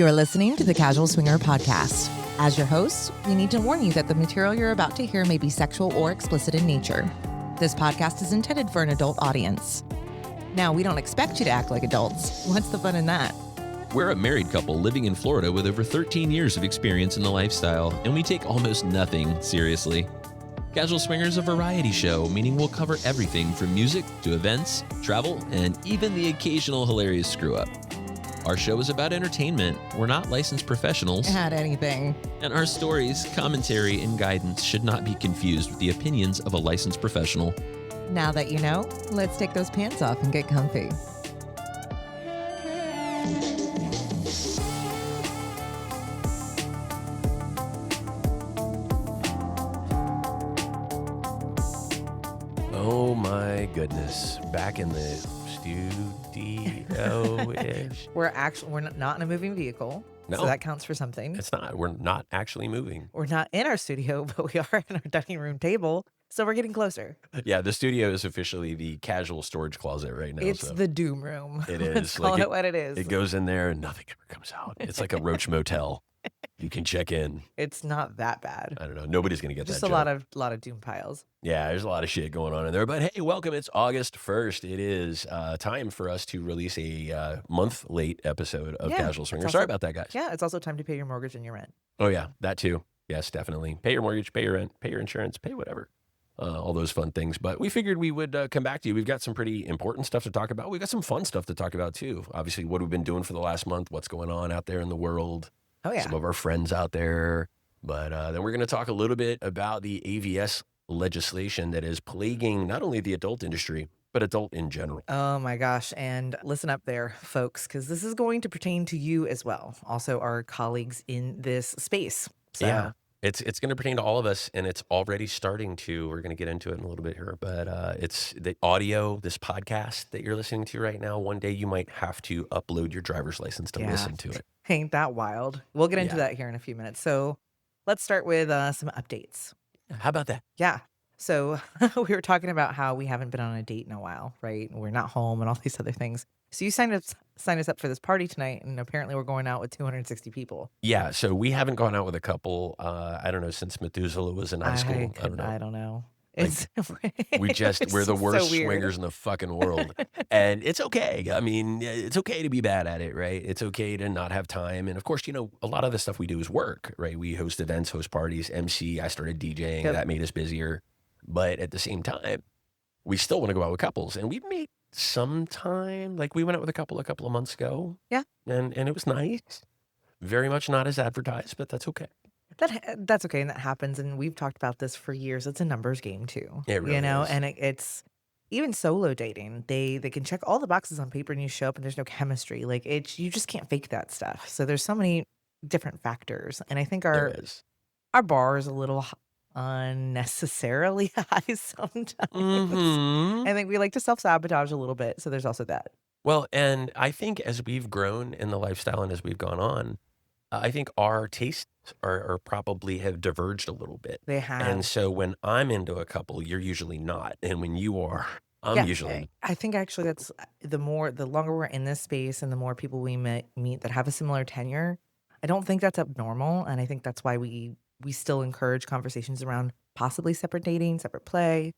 You're listening to the Casual Swinger Podcast. As your host, we need to warn you that the material you're about to hear may be sexual or explicit in nature. This podcast is intended for an adult audience. Now, we don't expect you to act like adults. What's the fun in that? We're a married couple living in Florida with over 13 years of experience in the lifestyle, and we take almost nothing seriously. Casual Swinger is a variety show, meaning we'll cover everything from music to events, travel, and even the occasional hilarious screw-up. Our show is about entertainment. We're not licensed professionals. At anything. And our stories, commentary, and guidance should not be confused with the opinions of a licensed professional. Now that you know, let's take those pants off and get comfy. Oh my goodness. Back in the studio-ish. We're not in a moving vehicle. No. So that counts for something. It's not. We're not actually moving. We're not in our studio, but we are in our dining room table. So we're getting closer. Yeah, the studio is officially the casual storage closet right now. It's the doom room. It is. Let's call it what it is. It goes in there and nothing ever comes out. It's like a roach motel. You can check in. It's not that bad. I don't know. Nobody's going to get Just that a joke. lot of doom piles. Yeah, there's a lot of shit going on in there. But hey, welcome. It's August 1st. It is time for us to release a month late episode of Casual Swinger. Sorry about that, guys. Yeah, it's also time to pay your mortgage and your rent. Oh, yeah, that too. Yes, definitely. Pay your mortgage, pay your rent, pay your insurance, pay whatever. All those fun things. But we figured we would come back to you. We've got some pretty important stuff to talk about. We've got some fun stuff to talk about too. Obviously, what we've been doing for the last month, what's going on out there in the world. Oh, yeah. Some of our friends out there. But then we're going to talk a little bit about the AVS legislation that is plaguing not only the adult industry, but adult in general. Oh my gosh. And listen up there, folks, because this is going to pertain to you as well. Also, our colleagues in this space. So. Yeah. It's going to pertain to all of us, and it's already starting to. We're going to get into it in a little bit here, but it's the audio, this podcast that you're listening to right now. One day you might have to upload your driver's license to listen to it. Ain't that wild? We'll get into that here in a few minutes. So let's start with some updates. How about that? Yeah. So we were talking about how we haven't been on a date in a while, right? We're not home and all these other things. So you signed us up for this party tonight, and apparently we're going out with 260 people. Yeah, so we haven't gone out with a couple, I don't know, since Methuselah was in high school. I don't know. Like, we're the worst swingers in the fucking world. And it's okay. I mean, it's okay to be bad at it, right? It's okay to not have time. And of course, a lot of the stuff we do is work, right? We host events, host parties, MC. I started DJing. That made us busier. But at the same time, we still want to go out with couples. And we've made some time. Like we went out with a couple of months ago. Yeah. And it was nice. Very much not as advertised, but that's okay. That's okay, and that happens. And we've talked about this for years. It's a numbers game too. It really is. And it's even solo dating. They can check all the boxes on paper, and you show up, and there's no chemistry. Like you just can't fake that stuff. So there's so many different factors, and I think our bar is a little unnecessarily high sometimes. Mm-hmm. I think we like to self-sabotage a little bit. So there's also that. Well, and I think as we've grown in the lifestyle and as we've gone on, I think our tastes are probably have diverged a little bit. They have. And so when I'm into a couple, you're usually not. And when you are, I'm usually. I think actually that's the longer we're in this space and the more people we meet that have a similar tenure, I don't think that's abnormal. And I think that's why we still encourage conversations around possibly separate dating, separate play.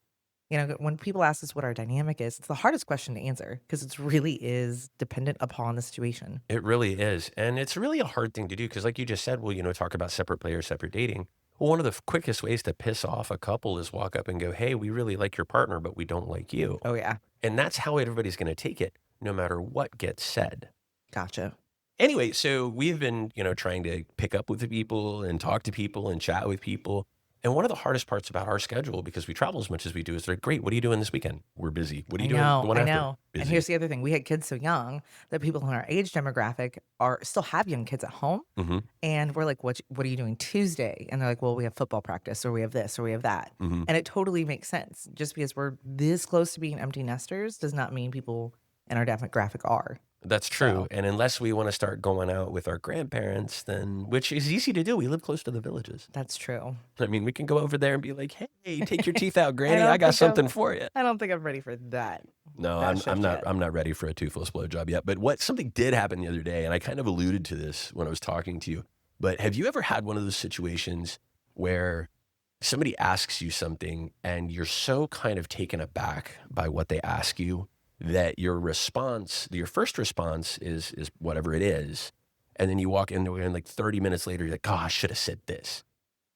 When people ask us what our dynamic is, it's the hardest question to answer because it really is dependent upon the situation. It really is. And it's really a hard thing to do because like you just said, well, talk about separate play or separate dating. Well, one of the quickest ways to piss off a couple is walk up and go, hey, we really like your partner, but we don't like you. Oh, yeah. And that's how everybody's going to take it, no matter what gets said. Gotcha. Anyway, so we've been, trying to pick up with the people and talk to people and chat with people. And one of the hardest parts about our schedule, because we travel as much as we do, is they're great. What are you doing this weekend? We're busy. What are you doing the one after? I know. Busy. And here's the other thing. We had kids so young that people in our age demographic still have young kids at home. Mm-hmm. And we're like, what are you doing Tuesday? And they're like, well, we have football practice, or we have this, or we have that. Mm-hmm. And it totally makes sense. Just because we're this close to being empty nesters does not mean people in our demographic are. That's true. And unless we want to start going out with our grandparents, then, which is easy to do. We live close to the villages. That's true. I mean, we can go over there and be like, hey, take your teeth out, Granny. I got something for you. I don't think I'm ready for that. No, that I'm shift not. yet. I'm not ready for a toothless blowjob yet. But something did happen the other day, and I kind of alluded to this when I was talking to you. But have you ever had one of those situations where somebody asks you something and you're so kind of taken aback by what they ask you that your first response is whatever it is, and then you walk in and like 30 minutes later, you're like, "Oh, I should have said this."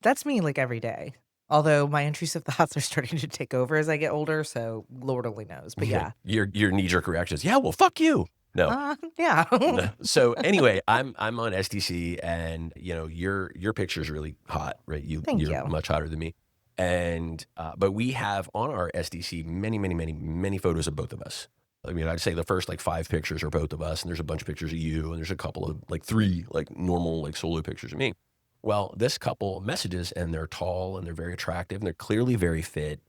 That's me, like, every day. Although my intrusive thoughts are starting to take over as I get older, so Lord only knows, but yeah. Your knee-jerk reaction is, "Yeah, well, fuck you." No. Yeah. No. So anyway, I'm on SDC, and your picture's really hot, right? Thank You're you. much hotter than me, and but we have on our SDC many photos of both of us. I mean, I'd say the first like 5 pictures are both of us, and there's a bunch of pictures of you, and there's a couple of like 3 like normal like solo pictures of me. Well, this couple messages, and they're tall and they're very attractive and they're clearly very fit.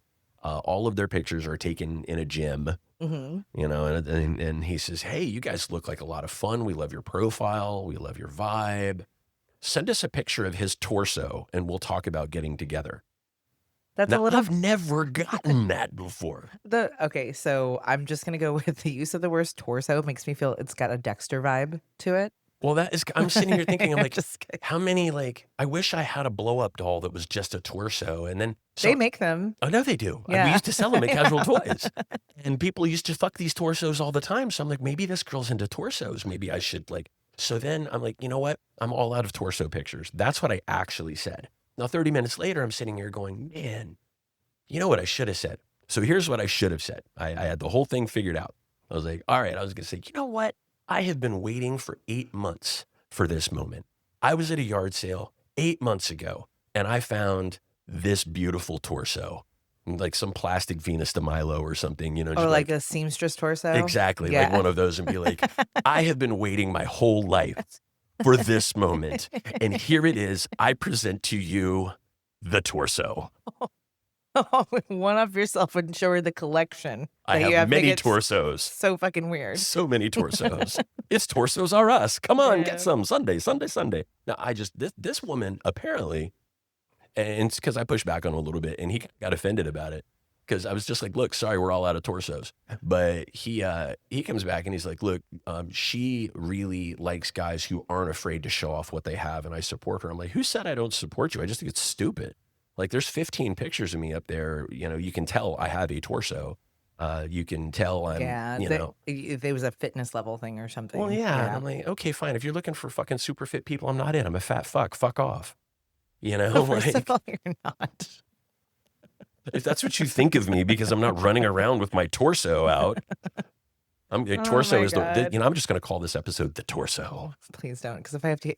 All of their pictures are taken in a gym. Mhm. And he says, "Hey, you guys look like a lot of fun. We love your profile. We love your vibe. Send us a picture of his torso and we'll talk about getting together." That's a Now, little I've never gotten that before. Okay, so I'm just gonna go with the use of the word torso makes me feel it's got a Dexter vibe to it. Well, I'm sitting here thinking, I'm like, Just kidding. how many, I wish I had a blow up doll that was just a torso. And then, They make them. I know they do. We Yeah. used to sell them at Casual Toys. And people used to fuck these torsos all the time. So I'm like, maybe this girl's into torsos. Maybe I should so then I'm like, you know what? I'm all out of torso pictures. That's what I actually said. Now, 30 minutes later, I'm sitting here going, man, you know what I should have said? So here's what I should have said. I had the whole thing figured out. I was like, all right, I was going to say, you know what? I have been waiting for 8 months for this moment. I was at a yard sale 8 months ago, and I found this beautiful torso, like some plastic Venus de Milo or something, Or just like a seamstress torso. exactly, Yeah. like one of those, and be like, I have been waiting my whole life for this moment, and here it is. I present to you the torso. One up yourself and show her the collection. I that you have many tickets. torsos. So fucking weird. So many torsos. It's torsos are us. Come on, Yeah. get some Sunday. Now this woman apparently, and it's because I pushed back on him a little bit, and he got offended about it because I was just like, look, sorry, we're all out of torsos. But he comes back and he's like, look, she really likes guys who aren't afraid to show off what they have, and I support her. I'm like, who said I don't support you? I just think it's stupid. Like, there's 15 pictures of me up there. You can tell I have a torso. You can tell I'm, if it was a fitness level thing or something. Well, yeah. And I'm like, okay, fine. If you're looking for fucking super fit people, I'm not in. I'm a fat fuck. Fuck off. First of all, you're not. If that's what you think of me because I'm not running around with my torso out. Torso my is God. I'm just going to call this episode the torso. Please don't, because if I have to,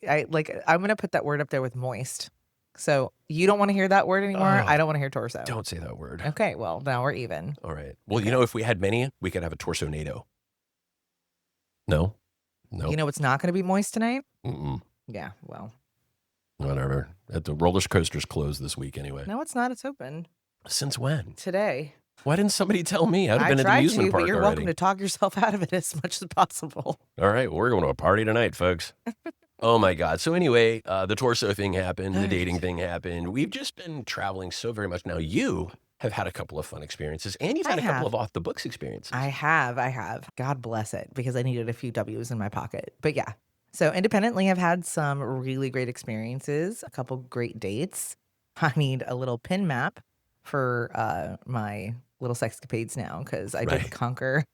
I'm gonna put that word up there with moist. So you don't want to hear that word anymore. I don't want to hear torso. Don't say that word. Okay, well now we're even. All right. Well, if we had many, we could have a torso-nado. No? No. You know what's not going to be moist tonight? Mm-mm. Yeah, well. Whatever. The roller coaster's closed this week anyway. No, it's not. It's open. Since when? Today. Why didn't somebody tell me? I'd have been at the amusement park but you're already. welcome to talk yourself out of it as much as possible. All right, well, we're going to a party tonight, folks. Oh my God. So anyway, the torso thing happened, the dating thing happened. We've just been traveling so very much. Now you have had a couple of fun experiences, and you've had a couple of off the books experiences. I have. God bless it, because I needed a few W's in my pocket. But yeah. So independently, I've had some really great experiences, a couple great dates. I need a little pin map for my little sexcapades now, because I did conquer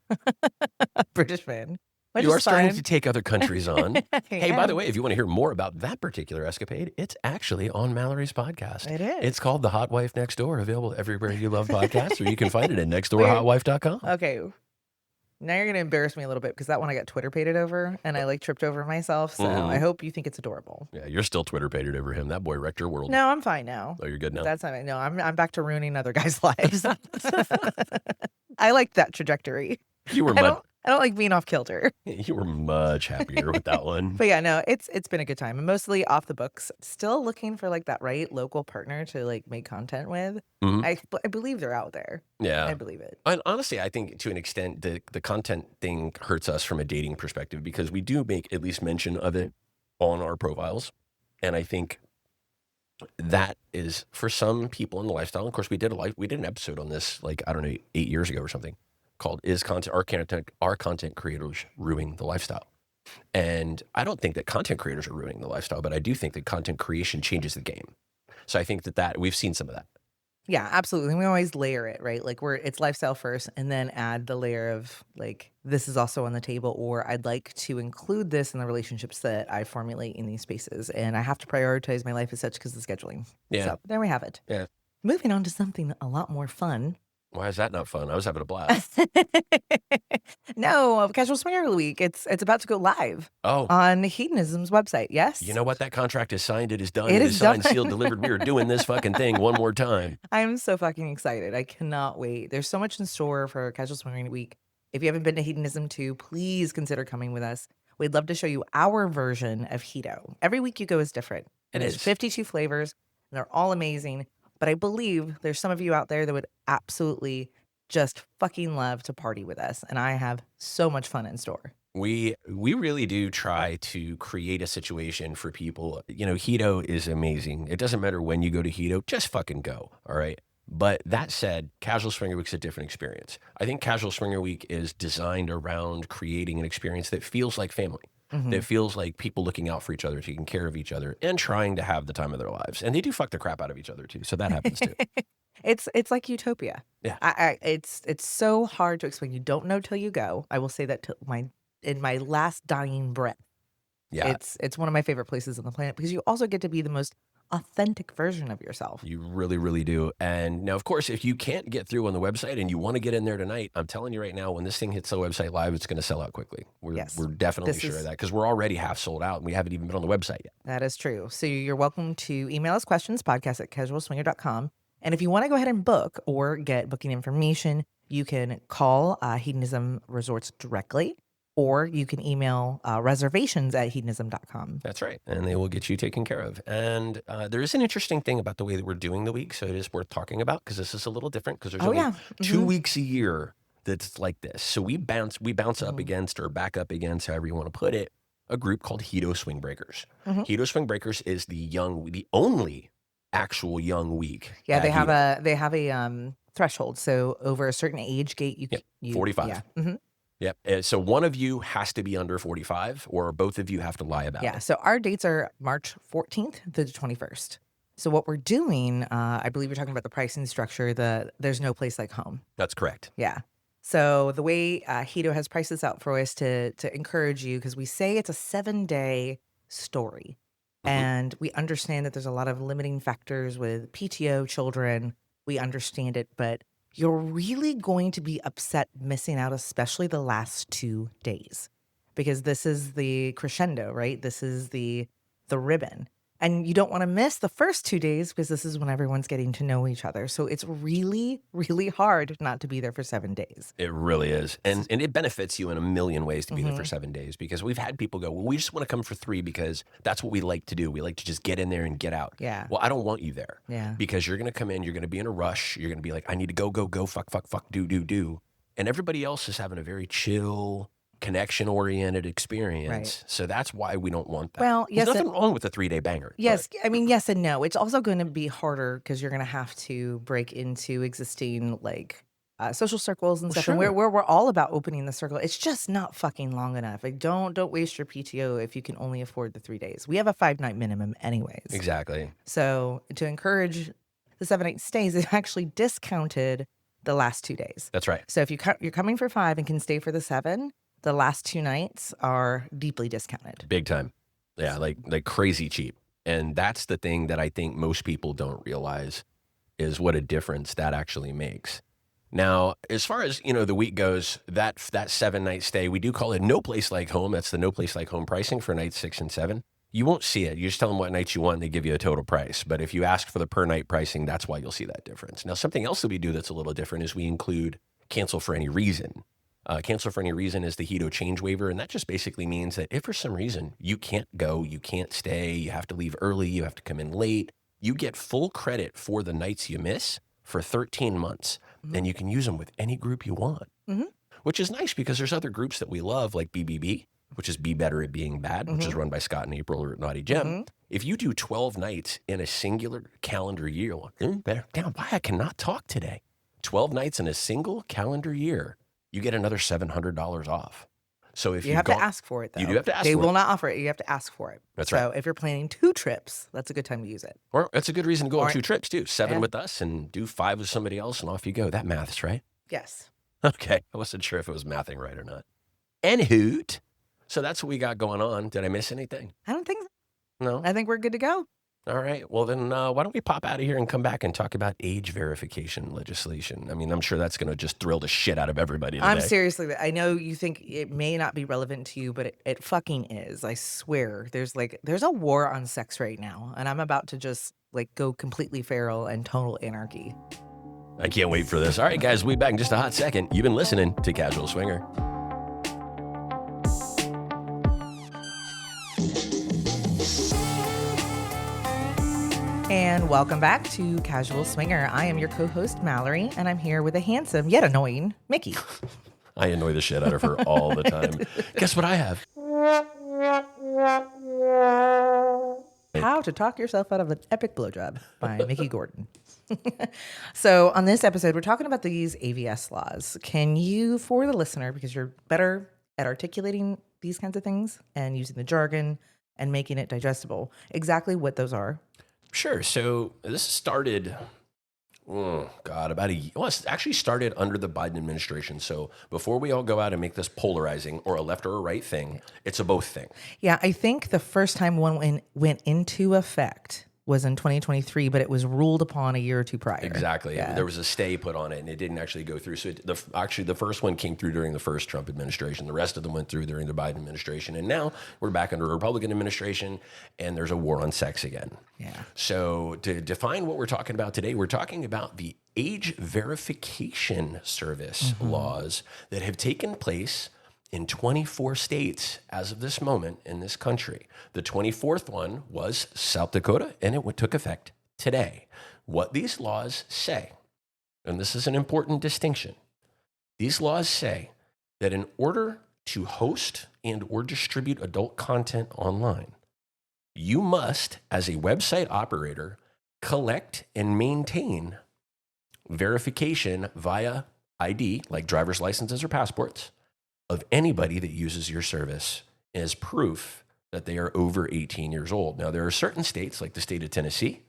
a British man. You are starting to take other countries on. Hey, Yeah. by the way, if you want to hear more about that particular escapade, it's actually on Mallory's podcast. It is. It's called The Hot Wife Next Door, available everywhere you love podcasts, or you can find it at nextdoorhotwife.com. Okay. Now you're going to embarrass me a little bit, because that one I got Twitter pated over, and I tripped over myself. So I hope you think it's adorable. Yeah, you're still Twitter pated over him. That boy wrecked your world. No, I'm fine now. Oh, you're good now? That's not. No, I'm back to ruining other guys' lives. I like that trajectory. You were I don't like being off kilter. You were much happier with that one. But yeah, no, it's been a good time, and mostly off the books. Still looking for that right local partner to make content with. Mhm. I believe they're out there. Yeah. I believe it. And honestly, I think to an extent, the content thing hurts us from a dating perspective, because we do make at least mention of it on our profiles. And I think that is, for some people in the lifestyle, of course, we did an episode on this, I don't know, 8 years ago or something. called Are Content Creators Ruining the Lifestyle? And I don't think that content creators are ruining the lifestyle, but I do think that content creation changes the game. So I think that we've seen some of that. Yeah, absolutely. We always layer it, right? Like it's lifestyle first and then add the layer of like, this is also on the table, or I'd like to include this in the relationships that I formulate in these spaces. And I have to prioritize my life as such because of scheduling. Yeah. So there we have it. Yeah. Moving on to something a lot more fun. Why is that not fun? I was having a blast. No, Casual Swinger Week. It's about to go live. Oh. On Hedonism's website. Yes. You know what? That contract is signed. It is done. It It is is signed, done. sealed, delivered. We are doing this fucking thing one more time. I'm so fucking excited. I cannot wait. There's so much in store for Casual Swinger Week. If you haven't been to Hedonism II, please consider coming with us. We'd love to show you our version of Hedo. Every week you go is different. It There's is. 52 flavors, and they're all amazing. But I believe there's some of you out there that would absolutely just fucking love to party with us. And I have so much fun in store. We really do try to create a situation for people. You know, Hedo is amazing. It doesn't matter when you go to Hedo, just fucking go. All right. But that said, Casual Swinger Week's a different experience. I think Casual Swinger Week is designed around creating an experience that feels like family, that feels like people looking out for each other, taking care of each other, and trying to have the time of their lives. And they do fuck the crap out of each other too. So that happens too. It's like utopia. Yeah. It's so hard to explain. You don't know till you go. I will say that in my last dying breath. Yeah. It's one of my favorite places on the planet because you also get to be the most authentic version of yourself. You really, really do. And now, of course, if you can't get through on the website and you want to get in there tonight, I'm telling you right now, when this thing hits the website live, it's going to sell out quickly. We're definitely sure of that because we're already half sold out and we haven't even been on the website yet. That is true. So you're welcome to email us questions, podcast@casualswinger.com. And if you want to go ahead and book or get booking information, you can call Hedonism Resorts directly, or you can email reservations@hedonism.com. That's right. And they will get you taken care of. And there is an interesting thing about the way that we're doing the week. So it is worth talking about because this is a little different because there's only 2 weeks a year that's like this. So we bounce up against or back up against, however you want to put it, a group called Hedo Swing Breakers. Hedo Swing Breakers is the only actual young week. Yeah, they have a threshold. So over a certain age gate, you 45. Yeah. Yep. So one of you has to be under 45 or both of you have to lie about it. Yeah. So our dates are March 14th to the 21st. So what we're doing, I believe you're talking about the pricing structure, there's no place like home. That's correct. Yeah. So the way Hedo has priced this out for us to encourage you, because we say it's a 7-day story. And we understand that there's a lot of limiting factors with PTO, children. We understand it, but you're really going to be upset missing out, especially the last 2 days, because this is the crescendo, right? This is the ribbon. And you don't want to miss the first 2 days because this is when everyone's getting to know each other. So it's really, really hard not to be there for 7 days. It really is. And it benefits you in a million ways to be there for 7 days because we've had people go, well, we just want to come for 3 because that's what we like to do. We like to just get in there and get out. Yeah. Well, I don't want you there. Yeah. Because you're going to come in, you're going to be in a rush. You're going to be like, I need to go, fuck, do. And everybody else is having a very chill, connection-oriented experience. Right. So that's why we don't want that. Well, yes, there's nothing wrong with a 3-day banger. Yes. I mean, yes and no. It's also going to be harder because you're going to have to break into existing social circles and stuff. Sure. And we're all about opening the circle. It's just not fucking long enough. Like, don't waste your PTO if you can only afford the 3 days. We have a 5-night minimum anyways. Exactly. So to encourage the 7-night stays, it's actually discounted the last 2 days. That's right. So if you're coming for 5 and can stay for the 7, the last 2 nights are deeply discounted. Big time. Yeah, like crazy cheap. And that's the thing that I think most people don't realize is what a difference that actually makes. Now, as far as, the week goes, that 7-night stay, we do call it no place like home. That's the no place like home pricing for nights 6 and 7. You won't see it. You just tell them what nights you want and they give you a total price. But if you ask for the per night pricing, that's why you'll see that difference. Now, something else that we do that's a little different is we include cancel for any reason. Cancel for any reason is the Hedo change waiver. And that just basically means that if for some reason you can't go, you can't stay, you have to leave early, you have to come in late, you get full credit for the nights you miss for 13 months. And you can use them with any group you want, which is nice because there's other groups that we love like BBB, which is Be Better at Being Bad, which is run by Scott and April or Naughty Gem. If you do 12 nights in a singular calendar year, damn, why I cannot talk today. 12 nights in a single calendar year. you get another $700 off. So if you have to ask for it, though. You do have to ask for it. They will not offer it. You have to ask for it. That's so right. if you're planning 2 trips, that's a good time to use it. Or that's a good reason to go on 2 trips, too. 7 with us and do 5 with somebody else, and off you go. That math's right? Yes. Okay. I wasn't sure if it was mathing right or not. And hoot. So that's what we got going on. Did I miss anything? I don't think so. No? I think we're good to go. All right. Well, then why don't we pop out of here and come back and talk about age verification legislation? I mean, I'm sure that's going to just thrill the shit out of everybody today. I'm seriously, I know you think it may not be relevant to you, but it fucking is. I swear. There's a war on sex right now, and I'm about to just go completely feral and total anarchy. I can't wait for this. All right, guys, we'll be back in just a hot second. You've been listening to Casual Swinger. And welcome back to Casual Swinger. I am your co-host, Mallory, and I'm here with a handsome yet annoying Mickey. I annoy the shit out of her all the time. Guess what I have? How to Talk Yourself Out of an Epic Blowjob by Mickey Gordon. So on this episode, we're talking about these AVS laws. Can you, for the listener, because you're better at articulating these kinds of things and using the jargon and making it digestible, exactly what those are? Sure. So this started, it actually started under the Biden administration. So before we all go out and make this polarizing or a left or a right thing, it's a both thing. Yeah, I think the first time one went into effect was in 2023, but it was ruled upon a year or two prior. Exactly. Yeah. There was a stay put on it, and it didn't actually go through. So the first one came through during the first Trump administration. The rest of them went through during the Biden administration. And now we're back under a Republican administration, and there's a war on sex again. Yeah. So to define what we're talking about today, we're talking about the age verification service laws that have taken place in 24 states as of this moment in this country. The 24th one was South Dakota, and it took effect today. What these laws say, and this is an important distinction, these laws say that in order to host and or distribute adult content online, you must, as a website operator, collect and maintain verification via ID, like driver's licenses or passports, of anybody that uses your service as proof that they are over 18 years old. Now, there are certain states, like the state of Tennessee,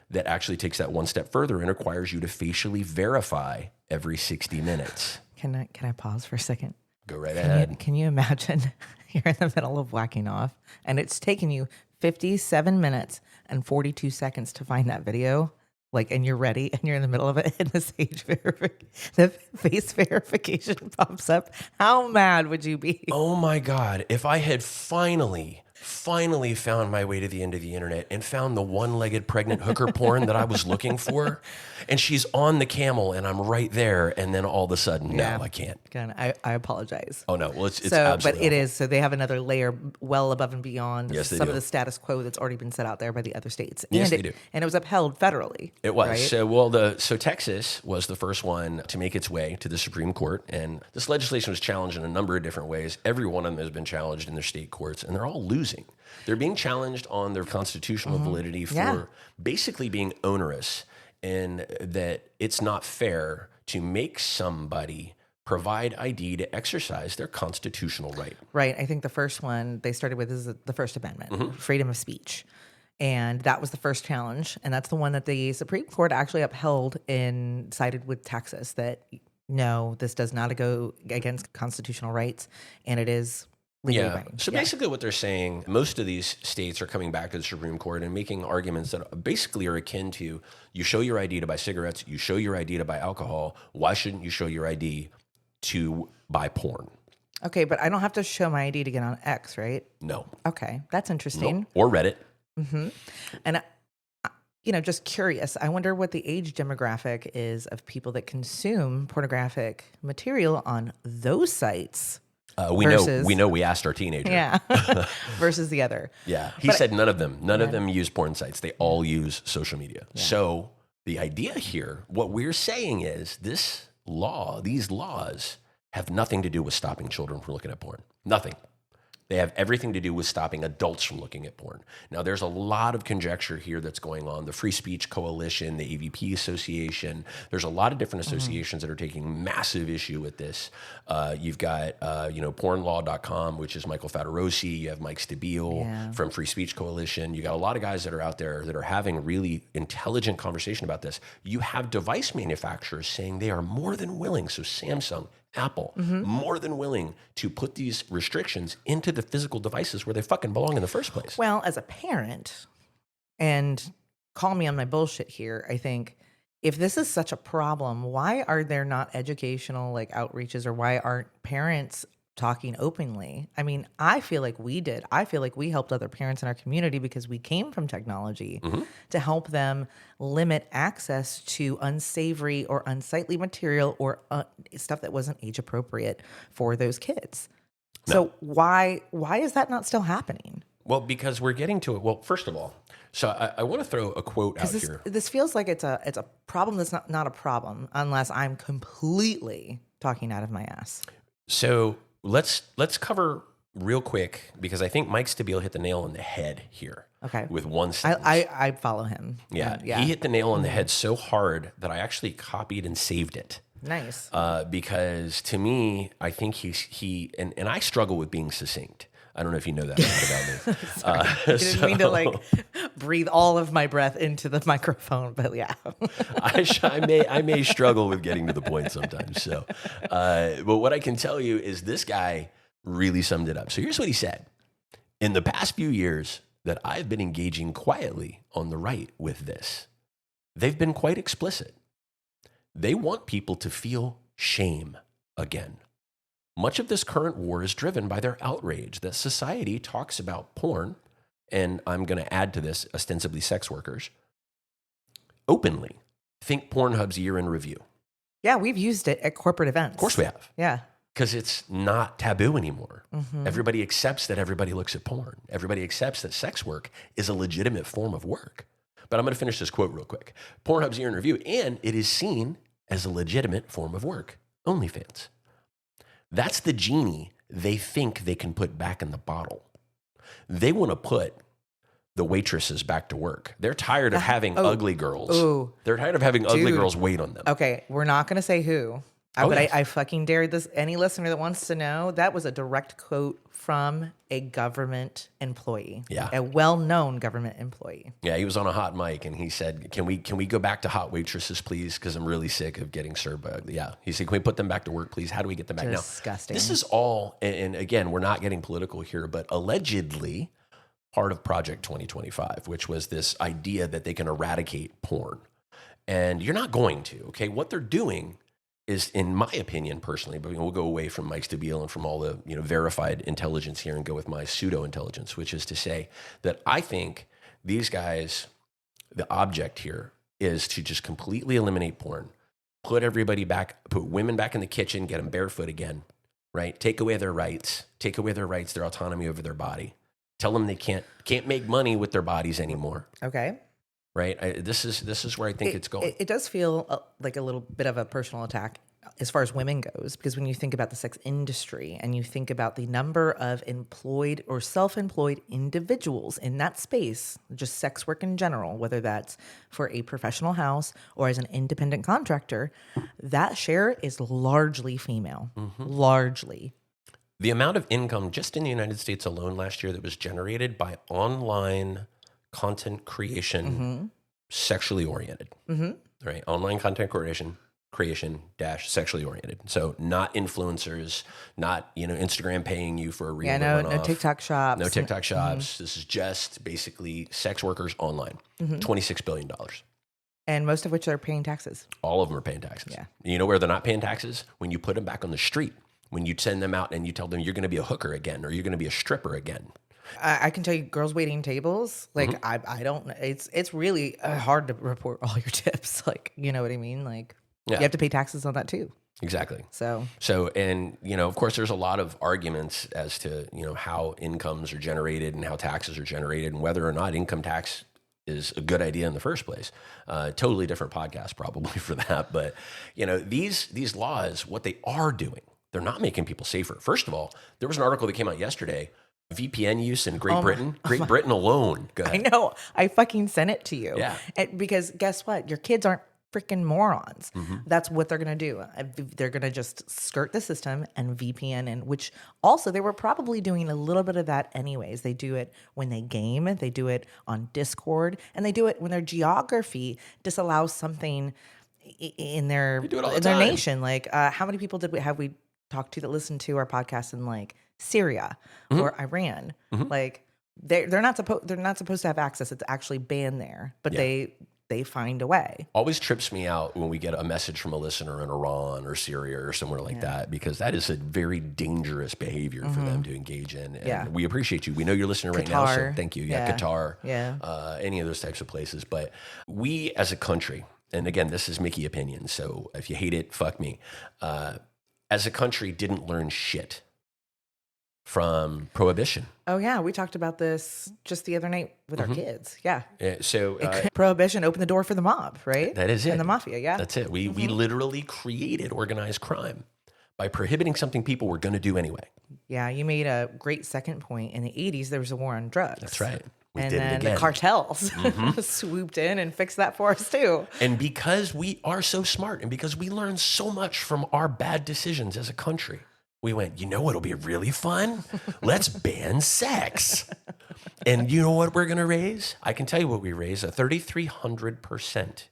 that actually takes that one step further and requires you to facially verify every 60 minutes. Can I pause for a second? Go right ahead. Can you imagine you're in the middle of whacking off and it's taken you 57 minutes and 42 seconds to find that video? And you're ready and you're in the middle of it and the face verification pops up. How mad would you be? Oh my God. If I had finally found my way to the end of the internet and found the one-legged pregnant hooker porn that I was looking for, and she's on the camel and I'm right there, and then all of a sudden, no, I can't. Again, I apologize. Oh no, well it's so, absolutely but it is, so they have another layer well above and beyond some of the status quo that's already been set out there by the other states. Yes, they do. And it was upheld federally. It was. Right? So Texas was the first one to make its way to the Supreme Court, and this legislation was challenged in a number of different ways. Every one of them has been challenged in their state courts, and they're all losing. They're being challenged on their constitutional validity for basically being onerous, and that it's not fair to make somebody provide ID to exercise their constitutional right. Right. I think the first one they started with is the First Amendment, freedom of speech. And that was the first challenge. And that's the one that the Supreme Court actually upheld and sided with Texas that, no, this does not go against constitutional rights. And it is legally binding. So basically what they're saying, most of these states are coming back to the Supreme Court and making arguments that basically are akin to, you show your ID to buy cigarettes, you show your ID to buy alcohol. Why shouldn't you show your ID to buy porn? Okay, but I don't have to show my ID to get on X, right? No. Okay, that's interesting. No. Or Reddit. Mm-hmm. And, just curious, I wonder what the age demographic is of people that consume pornographic material on those sites. We know we asked our teenager. Yeah. Versus the other. Yeah. He said none of them. None of them use porn sites. They all use social media. Yeah. So the idea here, what we're saying is these laws have nothing to do with stopping children from looking at porn. Nothing. They have everything to do with stopping adults from looking at porn. Now, there's a lot of conjecture here that's going on. The Free Speech Coalition, the AVP Association, there's a lot of different associations that are taking massive issue with this. You've got, pornlaw.com, which is Michael Federosi. You have Mike Stabile from Free Speech Coalition. You got a lot of guys that are out there that are having really intelligent conversation about this. You have device manufacturers saying they are more than willing, so Samsung, Apple, more than willing to put these restrictions into the physical devices where they fucking belong in the first place. Well, as a parent, and call me on my bullshit here, I think if this is such a problem, why are there not educational outreaches, or why aren't parents talking openly? I mean, I feel like we did. I feel like we helped other parents in our community because we came from technology to help them limit access to unsavory or unsightly material or stuff that wasn't age appropriate for those kids. No. So why is that not still happening? Well, because we're getting to it. Well, first of all, so I want to throw a quote out here. This feels like it's a problem that's not a problem unless I'm completely talking out of my ass. So let's cover real quick, because I think Mike Stabile hit the nail on the head here. Okay. With one sentence. I follow him. Yeah. He hit the nail on the head so hard that I actually copied and saved it. Nice. Because to me, I think he and I struggle with being succinct. I don't know if you know that about me. I didn't mean to breathe all of my breath into the microphone, but yeah. I may struggle with getting to the point sometimes. So, but what I can tell you is this guy really summed it up. So here's what he said. In the past few years that I've been engaging quietly on the right with this, they've been quite explicit. They want people to feel shame again. Much of this current war is driven by their outrage that society talks about porn, and I'm going to add to this, ostensibly sex workers, openly. Think Pornhub's year in review. Yeah, we've used it at corporate events. Of course we have. Yeah. Because it's not taboo anymore. Everybody accepts that everybody looks at porn. Everybody accepts that sex work is a legitimate form of work. But I'm going to finish this quote real quick. Pornhub's year in review, and it is seen as a legitimate form of work. OnlyFans. That's the genie they think they can put back in the bottle. They want to put the waitresses back to work. They're tired of having ugly girls. Ooh. They're tired of having ugly girls wait on them. Okay, we're not going to say who. But I fucking dared this. Any listener that wants to know, that was a direct quote from a government employee. Yeah. A well-known government employee. Yeah, he was on a hot mic and he said, can we go back to hot waitresses, please? Because I'm really sick of getting served by ugly. Yeah. He said, can we put them back to work, please? How do we get them back? Disgusting. Now, this is all, and again, we're not getting political here, but allegedly part of Project 2025, which was this idea that they can eradicate porn. And you're not going to, okay? What they're doing is, in my opinion, personally, but we'll go away from Mike Stabile and from all the verified intelligence here and go with my pseudo-intelligence, which is to say that I think these guys, the object here is to just completely eliminate porn, put everybody back, put women back in the kitchen, get them barefoot again, right? Take away their rights, their autonomy over their body. Tell them they can't make money with their bodies anymore. Okay. Right. This is where I think it's going. It does feel like a little bit of a personal attack as far as women goes, because when you think about the sex industry and you think about the number of employed or self-employed individuals in that space, just sex work in general, whether that's for a professional house or as an independent contractor, that share is largely female. Largely. The amount of income just in the United States alone last year that was generated by online content creation, sexually oriented, right? Online content creation dash sexually oriented. So not influencers, not, Instagram paying you for a reel. Yeah, no TikTok shops. No TikTok shops. This is just basically sex workers online. $26 billion. And most of which are paying taxes. All of them are paying taxes. Yeah. You know where they're not paying taxes? When you put them back on the street, when you send them out and you tell them you're going to be a hooker again, or you're going to be a stripper again. I can tell you, girls waiting tables. I don't. It's really hard to report all your tips. You know what I mean? You have to pay taxes on that too. Exactly. So, and of course, there's a lot of arguments as to how incomes are generated and how taxes are generated, and whether or not income tax is a good idea in the first place. Totally different podcast probably for that. But these laws, what they are doing, they're not making people safer. First of all, there was an article that came out yesterday VPN use in Great Britain. Great Britain alone. Go ahead. I know. I fucking sent it to you. Yeah. Because guess what? Your kids aren't freaking morons. Mm-hmm. That's what they're going to do. They're going to just skirt the system and VPN in, which also they were probably doing a little bit of that anyways. They do it when they game, they do it on Discord, and they do it when their geography disallows something in their nation. Like, how many people have we talked to that listened to our podcast in like Syria or Iran? Like they're not supposed to have access. It's actually banned there, but they find a way. Always trips me out when we get a message from a listener in Iran or Syria or somewhere like that, because that is a very dangerous behavior for them to engage in. And we appreciate you. We know you're listening right now, so thank you. Qatar, any of those types of places. But we as a country, and again, this is Mickey opinion, so if you hate it, fuck me. As a country, didn't learn shit from prohibition. Oh yeah, we talked about this just the other night with our kids. Yeah. So prohibition opened the door for the mob, right? That is it. And the mafia, yeah. That's it. We literally created organized crime by prohibiting something people were going to do anyway. Yeah, you made a great second point. In the 80s, there was a war on drugs. That's right. We and did then it again. The cartels swooped in and fixed that for us too. And because we are so smart and because we learned so much from our bad decisions as a country, we went, you know what'll be really fun? Let's ban sex. And you know what we're going to raise? I can tell you what we raised, a 3,300%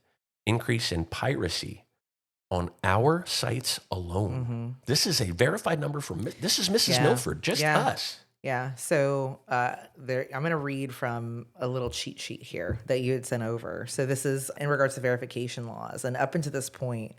increase in piracy on our sites alone. This is a verified number from, this is Mrs. Milford, just us. Yeah. So I'm going to read from a little cheat sheet here that you had sent over. So this is in regards to verification laws. And up until this point,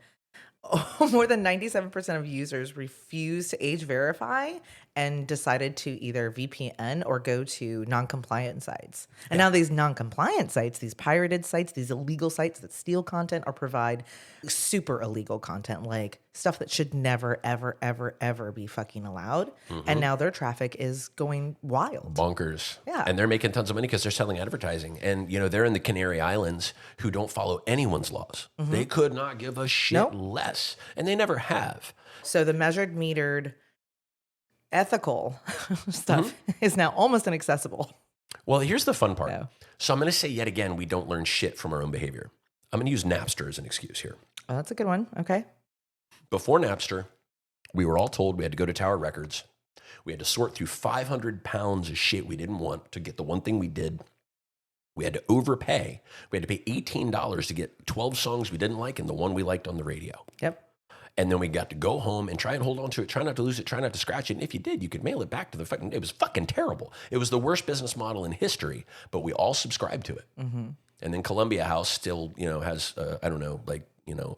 more than 97% of users refused to age verify and decided to either VPN or go to non-compliant sites. And now these non-compliant sites, these pirated sites, these illegal sites that steal content or provide super illegal content, like stuff that should never, ever, ever, ever be fucking allowed. And now their traffic is going wild. Bonkers. Yeah. And they're making tons of money because they're selling advertising. And, you know, they're in the Canary Islands who don't follow anyone's laws. They could not give a shit less. And they never have. So the measured, metered, ethical stuff is now almost inaccessible. Well, here's the fun part. Yeah. So I'm going to say yet again, we don't learn shit from our own behavior. I'm going to use Napster as an excuse here. Oh, that's a good one. Okay. Before Napster, we were all told we had to go to Tower Records. We had to sort through 500 pounds of shit we didn't want to get the one thing we did. We had to overpay. We had to pay $18 to get 12 songs we didn't like and the one we liked on the radio. Yep. And then we got to go home and try and hold on to it, try not to lose it, try not to scratch it. And if you did, you could mail it back to the fucking, it was fucking terrible. It was the worst business model in history, but we all subscribed to it. And then Columbia House still, you know, has, I don't know, like, you know,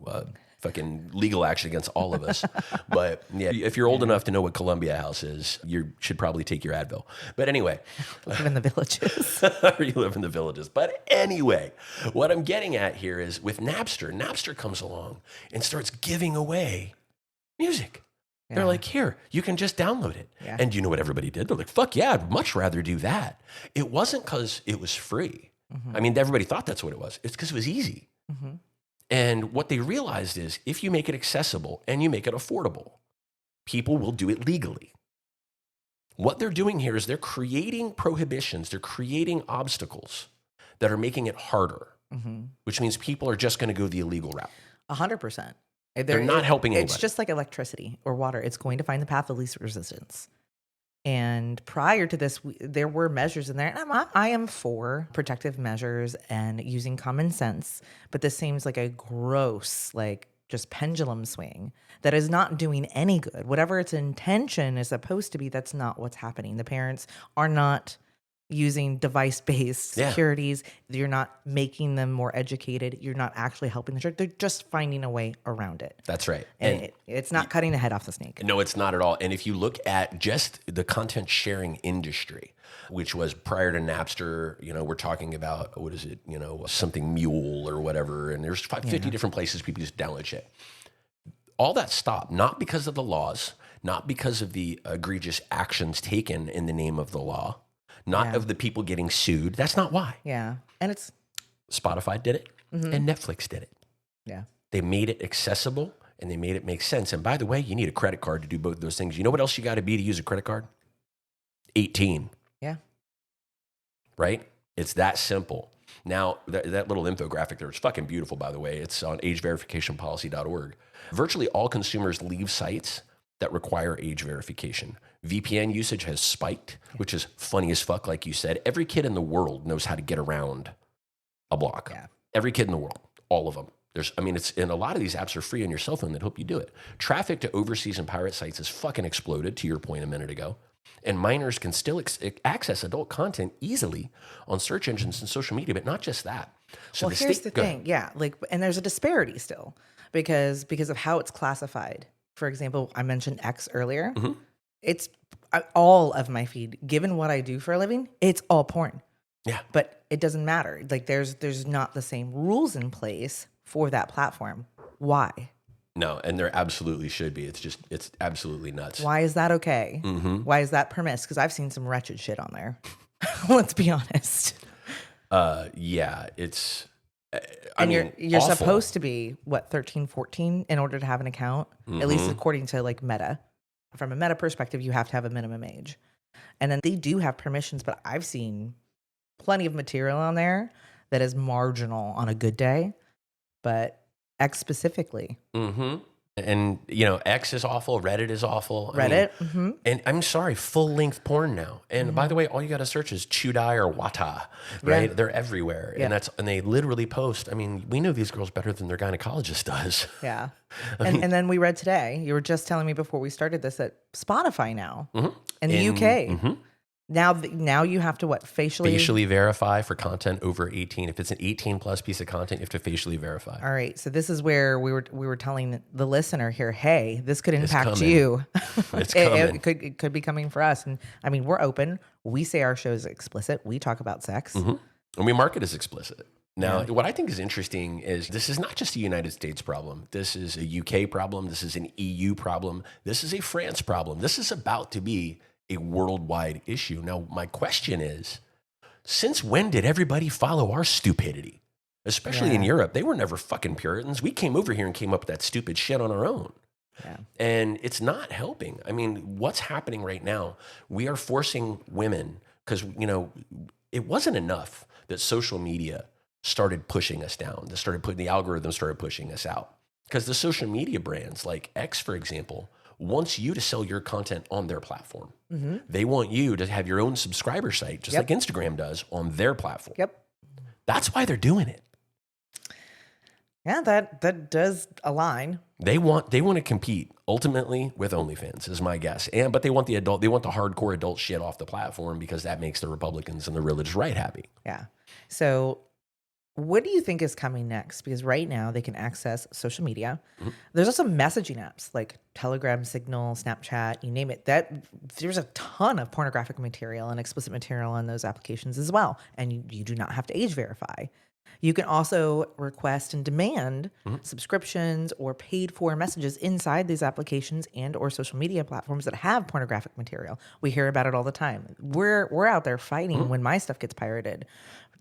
fucking legal action against all of us. But yeah, if you're old enough to know what Columbia House is, you should probably take your Advil. But anyway. Live in the villages. Or you live in the villages. But anyway, what I'm getting at here is with Napster comes along and starts giving away music. Yeah. They're like, here, you can just download it. Yeah. And you know what everybody did? They're like, fuck yeah, I'd much rather do that. It wasn't because it was free. I mean, everybody thought that's what it was. It's because it was easy. And what they realized is if you make it accessible and you make it affordable, people will do it legally. What they're doing here is they're creating prohibitions. They're creating obstacles that are making it harder, which means people are just going to go the illegal route. 100%. They're not helping anybody. It's just like electricity or water. It's going to find the path of least resistance. And prior to this, there were measures in there. And I am for protective measures and using common sense. But this seems like a gross, like just pendulum swing that is not doing any good. Whatever its intention is supposed to be, that's not what's happening. The parents are not using device-based securities. You're not making them more educated. You're not actually helping the church. They're just finding a way around it. That's right. And it's not cutting the head off the snake. No, it's not at all. And if you look at just the content sharing industry, which was prior to Napster, you know, we're talking about, what is it, you know, something Mule or whatever, and there's 50 different places people just download shit. All that stopped, not because of the laws, not because of the egregious actions taken in the name of the law, not of the people getting sued. That's not why. Yeah. And it's Spotify did it and Netflix did it. Yeah. They made it accessible and they made it make sense. And by the way, you need a credit card to do both those things. You know what else you got to be to use a credit card? 18. Yeah. Right? It's that simple. Now, that little infographic there is fucking beautiful, by the way. It's on ageverificationpolicy.org. Virtually all consumers leave sites that require age verification. VPN usage has spiked, which is funny as fuck, like you said. Every kid in the world knows how to get around a block. Yeah. Every kid in the world, all of them. And a lot of these apps are free on your cell phone that help you do it. Traffic to overseas and pirate sites has fucking exploded, to your point a minute ago. And minors can still access adult content easily on search engines and social media, but not just that. So here's the thing. Yeah. And there's a disparity still because of how it's classified. For example, I mentioned X earlier. Mm-hmm. It's all of my feed, given what I do for a living, it's all porn. Yeah. But it doesn't matter. Like there's not the same rules in place for that platform. Why? No, and there absolutely should be. It's absolutely nuts. Why is that okay? Mm-hmm. Why is that permissible? Because I've seen some wretched shit on there. Let's be honest. Yeah, it's. You're awful. supposed to be 13, 14 in order to have an account, at least according to like Meta. From a Meta perspective, you have to have a minimum age, and then they do have permissions. But I've seen plenty of material on there that is marginal on a good day, but X specifically. Mm-hmm. And, X is awful. Reddit is awful. Reddit. And I'm sorry, full-length porn now. And by the way, all you got to search is Chudai or Wata, right? Yeah. They're everywhere. Yeah. And they literally post. We know these girls better than their gynecologist does. Yeah. And then we read today, you were just telling me before we started this, that Spotify now in the UK, now you have to facially verify for content over 18. If it's an 18 plus piece of content, you have to facially verify. All right. So this is where we were telling the listener here, hey, this could impact you. It's coming. It could be coming for us. And we're open. We say our show is explicit. We talk about sex. And we market as explicit. Now, what I think is interesting is this is not just a United States problem. This is a UK problem. This is an EU problem. This is a France problem. This is about to be a worldwide issue. Now, my question is, since when did everybody follow our stupidity? Especially in Europe. They were never fucking Puritans. We came over here and came up with that stupid shit on our own. Yeah. And it's not helping. What's happening right now, we are forcing women, because, it wasn't enough that social media started pushing us down. The algorithm started pushing us out. Because the social media brands like X, for example, wants you to sell your content on their platform. Mm-hmm. They want you to have your own subscriber site, just like Instagram does, on their platform. Yep. That's why they're doing it. Yeah, that does align. They want to compete ultimately with OnlyFans, is my guess. But they want the hardcore adult shit off the platform because that makes the Republicans and the religious right happy. Yeah. So what do you think is coming next? Because right now they can access social media. Mm-hmm. There's also messaging apps like Telegram, Signal, Snapchat, you name it. There's a ton of pornographic material and explicit material on those applications as well. And you do not have to age verify. You can also request and demand subscriptions or paid for messages inside these applications and or social media platforms that have pornographic material. We hear about it all the time. We're out there fighting when my stuff gets pirated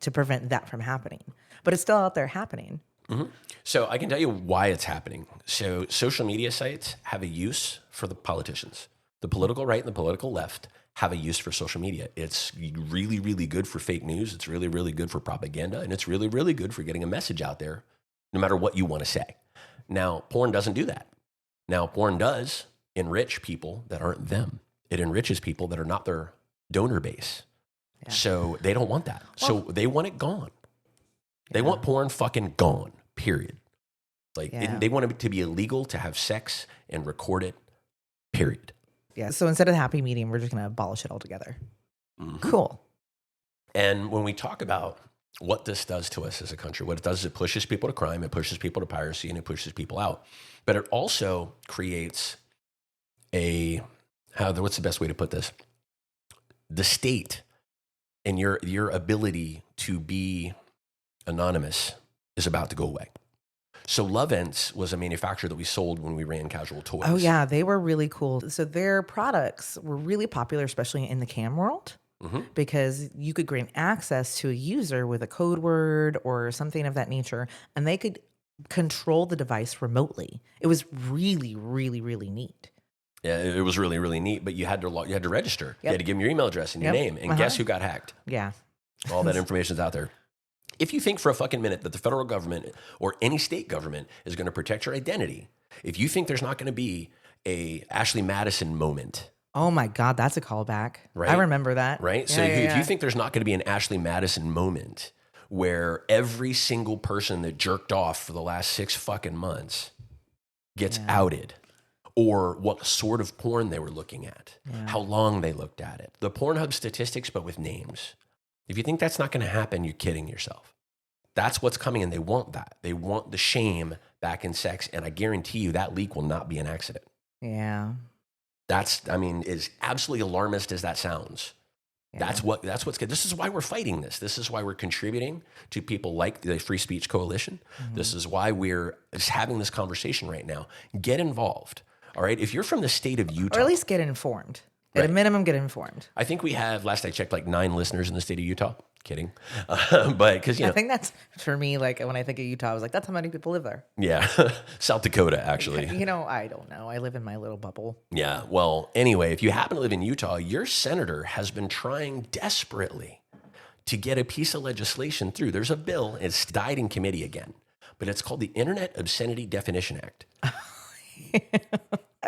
to prevent that from happening. But it's still out there happening. Mm-hmm. So I can tell you why it's happening. So social media sites have a use for the politicians. The political right and the political left have a use for social media. It's really, really good for fake news. It's really, really good for propaganda. And it's really, really good for getting a message out there, no matter what you want to say. Now, porn doesn't do that. Now, porn does enrich people that aren't them. It enriches people that are not their donor base. Yeah. So they don't want that. So they want it gone. They want porn fucking gone, period. They want it to be illegal to have sex and record it, period. Yeah. So instead of the happy medium, we're just going to abolish it altogether. Mm-hmm. Cool. And when we talk about what this does to us as a country, what it does is it pushes people to crime, it pushes people to piracy, and it pushes people out. But it also creates what's the best way to put this? The state and your ability to be anonymous is about to go away. So Lovense was a manufacturer that we sold when we ran Casual Toys. Oh yeah, they were really cool. So their products were really popular, especially in the cam world, because you could grant access to a user with a code word or something of that nature, and they could control the device remotely. It was really, really, really neat. Yeah, it was really, really neat. But you had to register. Yep. You had to give them your email address and your name. And guess who got hacked? Yeah. All that information's out there. If you think for a fucking minute that the federal government or any state government is going to protect your identity, if you think there's not going to be a Ashley Madison moment. Oh my God, that's a callback. Right? I remember that. Right? Yeah, So yeah, if you think there's not going to be an Ashley Madison moment where every single person that jerked off for the last 6 fucking months gets outed, or what sort of porn they were looking at, how long they looked at it, the Pornhub statistics, but with names. If you think that's not going to happen, you're kidding yourself. That's what's coming, and they want that. They want the shame back in sex, and I guarantee you that leak will not be an accident. Yeah. That's, I mean, as absolutely alarmist as that sounds. Yeah. That's what's good. This is why we're fighting this. This is why we're contributing to people like the Free Speech Coalition. Mm-hmm. This is why we're just having this conversation right now. Get involved. All right. If you're from the state of Utah, or at least get informed. At a minimum, get informed. I think we have, last I checked, like 9 listeners in the state of Utah. Kidding. But because, you know. I think that's, for me, like when I think of Utah, I was like, that's how many people live there. Yeah. South Dakota, actually. You know, I don't know. I live in my little bubble. Yeah. Well, anyway, if you happen to live in Utah, your senator has been trying desperately to get a piece of legislation through. There's a bill. It's died in committee again, but it's called the Internet Obscenity Definition Act.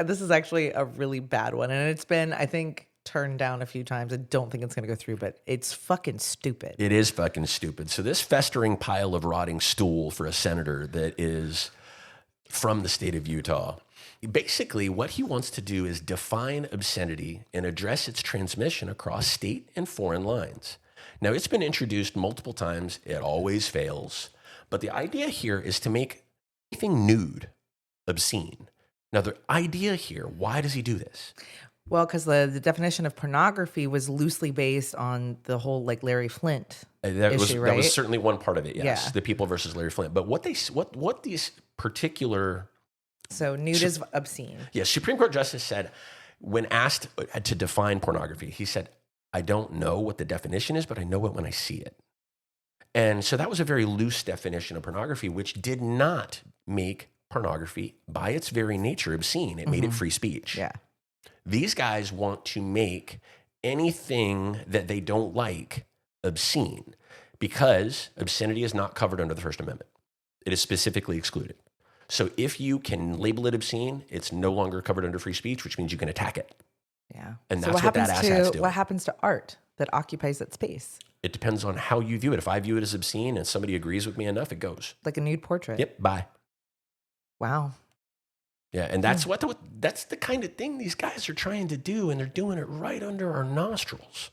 This is actually a really bad one. And it's been, I think, turned down a few times. I don't think it's going to go through, but it's fucking stupid. It is fucking stupid. So this festering pile of rotting stool for a senator that is from the state of Utah, basically what he wants to do is define obscenity and address its transmission across state and foreign lines. Now, it's been introduced multiple times. It always fails. But the idea here is to make anything nude obscene. Now, the idea here, why does he do this? Well, because the definition of pornography was loosely based on the whole like Larry Flint issue, right? That was certainly one part of it, yes. Yeah. The People versus Larry Flint. But what these particular... So nude is obscene. Yes, Supreme Court Justice said, when asked to define pornography, he said, I don't know what the definition is, but I know it when I see it. And so that was a very loose definition of pornography, which did not make pornography, by its very nature, obscene. It made it free speech. Yeah. These guys want to make anything that they don't like obscene because obscenity is not covered under the First Amendment. It is specifically excluded. So if you can label it obscene, it's no longer covered under free speech, which means you can attack it. Yeah. And that's what that asshat's doing. What happens to art that occupies that space? It depends on how you view it. If I view it as obscene and somebody agrees with me enough, it goes. Like a nude portrait. Yep, bye. Wow. Yeah, and that's that's the kind of thing these guys are trying to do, and they're doing it right under our nostrils.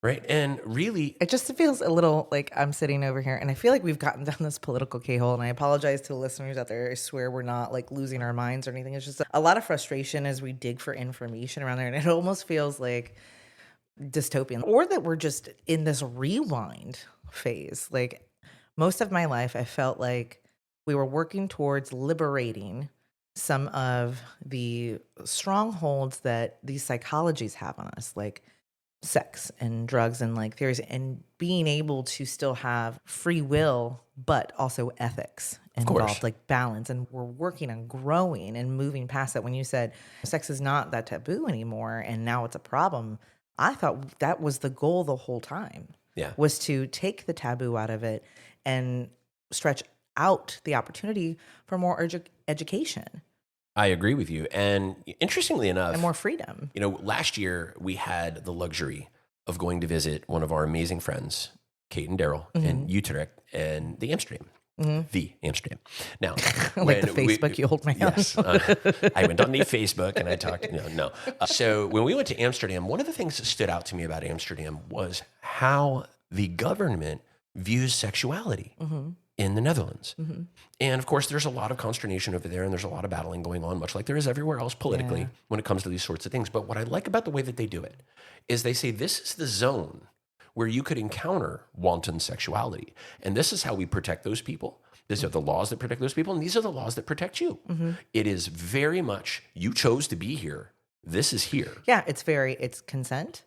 Right? And really... It just feels a little like I'm sitting over here, and I feel like we've gotten down this political K-hole, and I apologize to the listeners out there. I swear we're not like losing our minds or anything. It's just a lot of frustration as we dig for information around there, and it almost feels like dystopian, or that we're just in this rewind phase. Like most of my life, I felt like we were working towards liberating some of the strongholds that these psychologies have on us, like sex and drugs and like theories, and being able to still have free will, but also ethics involved, like balance. And we're working on growing and moving past that. When you said sex is not that taboo anymore and now it's a problem, I thought that was the goal the whole time. Yeah. Was to take the taboo out of it and stretch out the opportunity for more education. I agree with you. And interestingly enough, and more freedom. You know, last year we had the luxury of going to visit one of our amazing friends, Kate and Daryl, in Utrecht and the Amsterdam. The Amsterdam. Now, like the Facebook, you old man. Yes. I went on the Facebook and I talked. No. So when we went to Amsterdam, one of the things that stood out to me about Amsterdam was how the government views sexuality in the Netherlands. And of course, there's a lot of consternation over there and there's a lot of battling going on, much like there is everywhere else politically when it comes to these sorts of things. But what I like about the way that they do it is they say this is the zone where you could encounter wanton sexuality. And this is how we protect those people. These are the laws that protect those people, and these are the laws that protect you. It is very much, you chose to be here. This is here. Yeah, it's consent,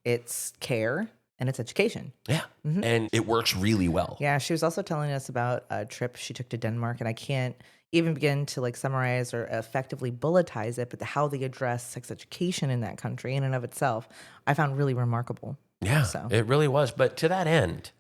it's care, and it's education. Yeah, and it works really well. Yeah, she was also telling us about a trip she took to Denmark, and I can't even begin to like summarize or effectively bulletize it, but how they address sex education in that country in and of itself, I found really remarkable. Yeah, So it really was. But to that end,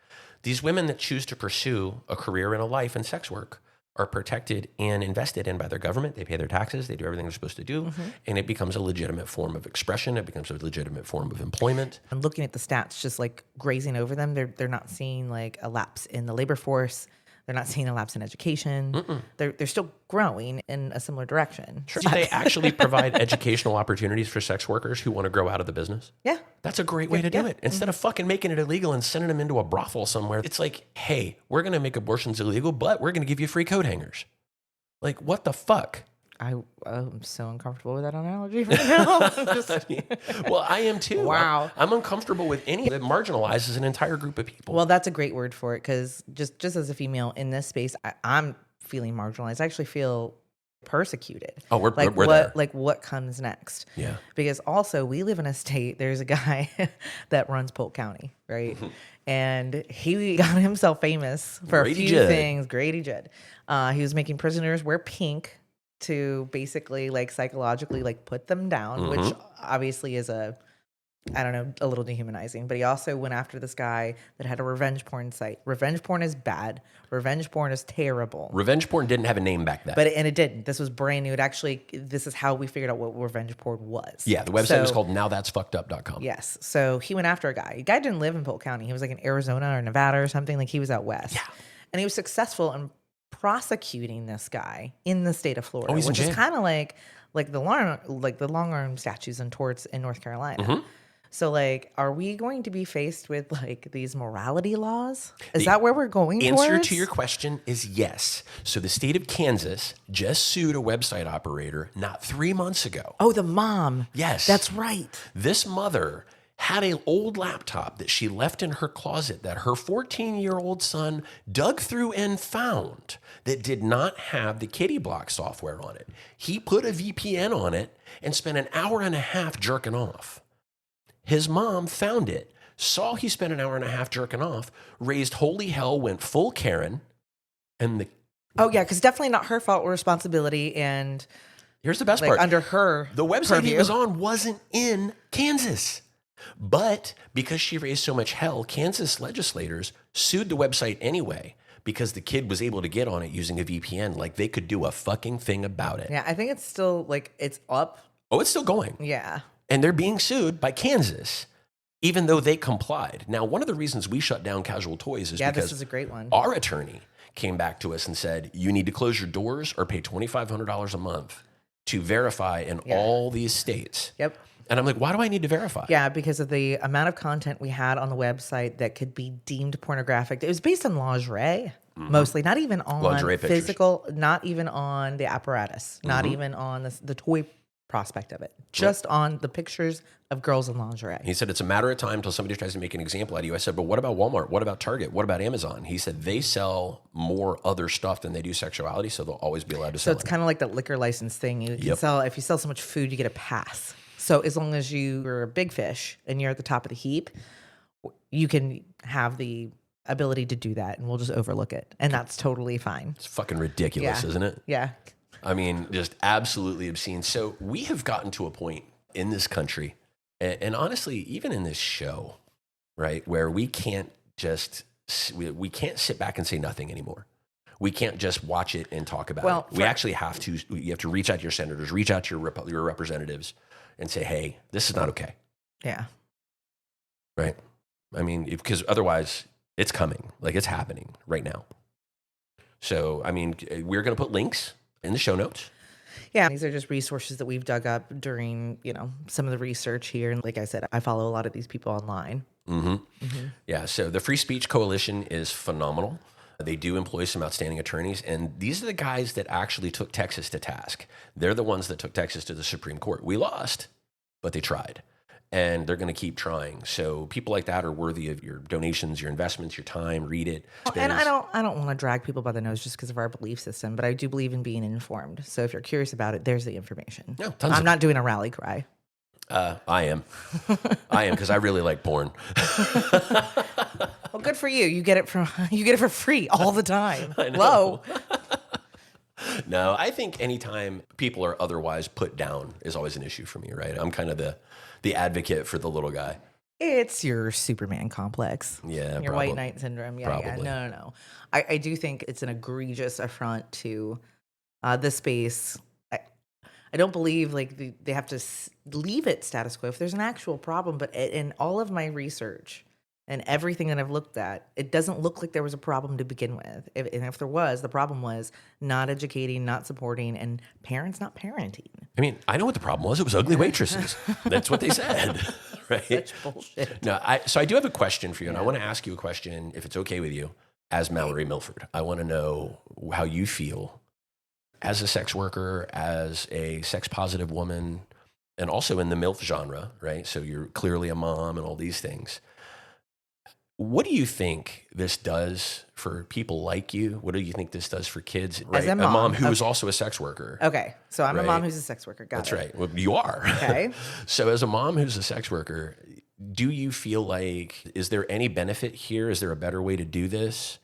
these women that choose to pursue a career and a life in sex work are protected and invested in by their government. They pay their taxes. They do everything they're supposed to do. And it becomes a legitimate form of expression. It becomes a legitimate form of employment. I'm looking at the stats, just like grazing over them. They're not seeing like a lapse in the labor force. They're not seeing a lapse in education. They're still growing in a similar direction. Sure. Do they actually provide educational opportunities for sex workers who want to grow out of the business? Yeah. That's a great way to do it. Instead of fucking making it illegal and sending them into a brothel somewhere, it's like, hey, we're going to make abortions illegal, but we're going to give you free coat hangers. Like, what the fuck? I'm so uncomfortable with that analogy right now. Well, I am too. Wow. I'm uncomfortable with any that marginalizes an entire group of people. Well, that's a great word for it, because just as a female in this space, I'm feeling marginalized. I actually feel persecuted. Oh, we're what, there. Like, what comes next? Yeah. Because also, we live in a state, there's a guy that runs Polk County, right? And he got himself famous for Grady a few Judd. things. Grady Judd. He was making prisoners wear pink to basically like psychologically like put them down, which obviously is a little dehumanizing. But he also went after this guy that had a revenge porn site. Revenge porn is bad. Revenge porn is terrible. Revenge porn didn't have a name back then. And it didn't. This was brand new. This is how we figured out what revenge porn was. Yeah, the website was called nowthat'sfuckedup.com. Yes. So he went after a guy. The guy didn't live in Polk County. He was like in Arizona or Nevada or something. Like he was out west. Yeah. And he was successful in prosecuting this guy in the state of Florida, he's in which is jail. kind of like the long arm statues and torts in North Carolina. So like, are we going to be faced with like these morality laws? Is that where we're going Answer towards? to your question is yes. So the state of Kansas just sued a website operator not 3 months ago. Oh, the mom. Yes. That's right. This mother had an old laptop that she left in her closet that her 14-year-old son dug through and found that did not have the Kitty Block software on it. He put a VPN on it and spent an hour and a half jerking off. His mom found it, saw he spent an hour and a half jerking off, raised holy hell, went full Karen, and Oh yeah, because definitely not her fault or responsibility, and here's the best like part. under her The website he purview. was on wasn't in Kansas. But because she raised so much hell, Kansas legislators sued the website anyway because the kid was able to get on it using a VPN. Like they could do a fucking thing about it. Yeah, I think it's still like it's up. Oh, it's still going. Yeah. And they're being sued by Kansas, even though they complied. Now, one of the reasons we shut down Casual Toys is because this is a great one. Our attorney came back to us and said, you need to close your doors or pay $2,500 a month to verify in all these states. Yep. And I'm like, why do I need to verify? Yeah, because of the amount of content we had on the website that could be deemed pornographic. It was based on lingerie, mostly, not even on Lingerie pictures. physical, not even on the apparatus, not even on the toy prospect of it, just on the pictures of girls in lingerie. He said, it's a matter of time until somebody tries to make an example out of you. I said, but what about Walmart? What about Target? What about Amazon? He said, they sell more other stuff than they do sexuality, so they'll always be allowed to So sell it's it. kind of like that liquor license thing. You can sell, if you sell so much food, you get a pass. So as long as you're a big fish and you're at the top of the heap, you can have the ability to do that, and we'll just overlook it. And that's totally fine. It's fucking ridiculous, isn't it? Yeah. I mean, just absolutely obscene. So we have gotten to a point in this country, and honestly, even in this show, right, where we can't we can't sit back and say nothing anymore. We can't just watch it and talk about it. We actually have to. You have to reach out to your senators, reach out to your representatives, and say, "Hey, this is not okay." Yeah. Right. I mean, because otherwise, it's coming. Like it's happening right now. So, I mean, we're going to put links in the show notes. Yeah, these are just resources that we've dug up during, some of the research here. And like I said, I follow a lot of these people online. Yeah, so the Free Speech Coalition is phenomenal. They do employ some outstanding attorneys, and these are the guys that actually took Texas to task. They're the ones that took Texas to the Supreme Court. We lost, but they tried, and they're going to keep trying. So people like that are worthy of your donations, your investments, your time. Read it. And I don't want to drag people by the nose just because of our belief system, but I do believe in being informed. So if you're curious about it, there's the information. No, I'm not doing a rally cry. I am because I really like porn. Well, good for you. You get it for free all the time. I know. Whoa. No, I think anytime people are otherwise put down is always an issue for me, right? I'm kind of the advocate for the little guy. It's your Superman complex. Yeah, Your white knight syndrome. Yeah, yeah. probably. No. I do think it's an egregious affront to the space. I don't believe like they have to leave it status quo if there's an actual problem. But in all of my research and everything that I've looked at, it doesn't look like there was a problem to begin with. And if there was, the problem was not educating, not supporting, and parents not parenting. I mean, I know what the problem was. It was ugly waitresses. That's what they said, right? Such bullshit. No, so I do have a question for you, and I want to ask you a question, if it's okay with you, as Mallory Milford. I want to know how you feel as a sex worker, as a sex-positive woman, and also in the MILF genre, right? So you're clearly a mom and all these things. What do you think this does for people like you? What do you think this does for kids? Right? As a mom who is also a sex worker. Okay. So I'm a Right. mom who's a sex worker. Got That's it. right. Well, you are. Okay. So as a mom who's a sex worker, do you feel like, is there any benefit here? Is there a better way to do this?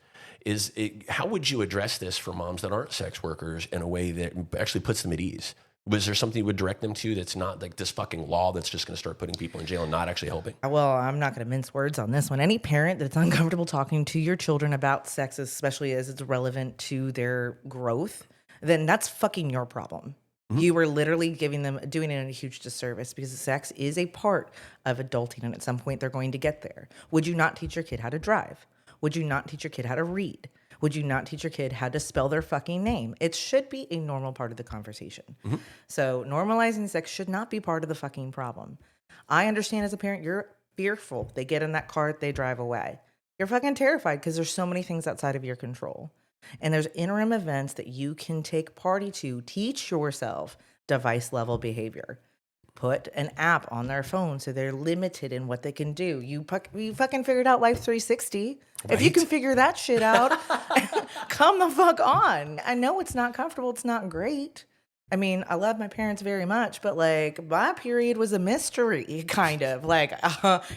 How would you address this for moms that aren't sex workers in a way that actually puts them at ease? Was there something you would direct them to that's not like this fucking law that's just going to start putting people in jail and not actually helping? Well, I'm not going to mince words on this one. Any parent that's uncomfortable talking to your children about sex, especially as it's relevant to their growth, then that's fucking your problem. You are literally doing it a huge disservice because sex is a part of adulting, and at some point they're going to get there. Would you not teach your kid how to drive? Would you not teach your kid how to read? Would you not teach your kid how to spell their fucking name? It should be a normal part of the conversation. So normalizing sex should not be part of the fucking problem. I understand as a parent, you're fearful. They get in that car, they drive away. You're fucking terrified because there's so many things outside of your control. And there's interim events that you can take party to. Teach yourself device level behavior. Put an app on their phone so they're limited in what they can do. You fucking figured out Life 360. If you Right. can figure that shit out, come the fuck on. I know it's not comfortable. It's not great. I mean, I love my parents very much, but like my period was a mystery, kind of like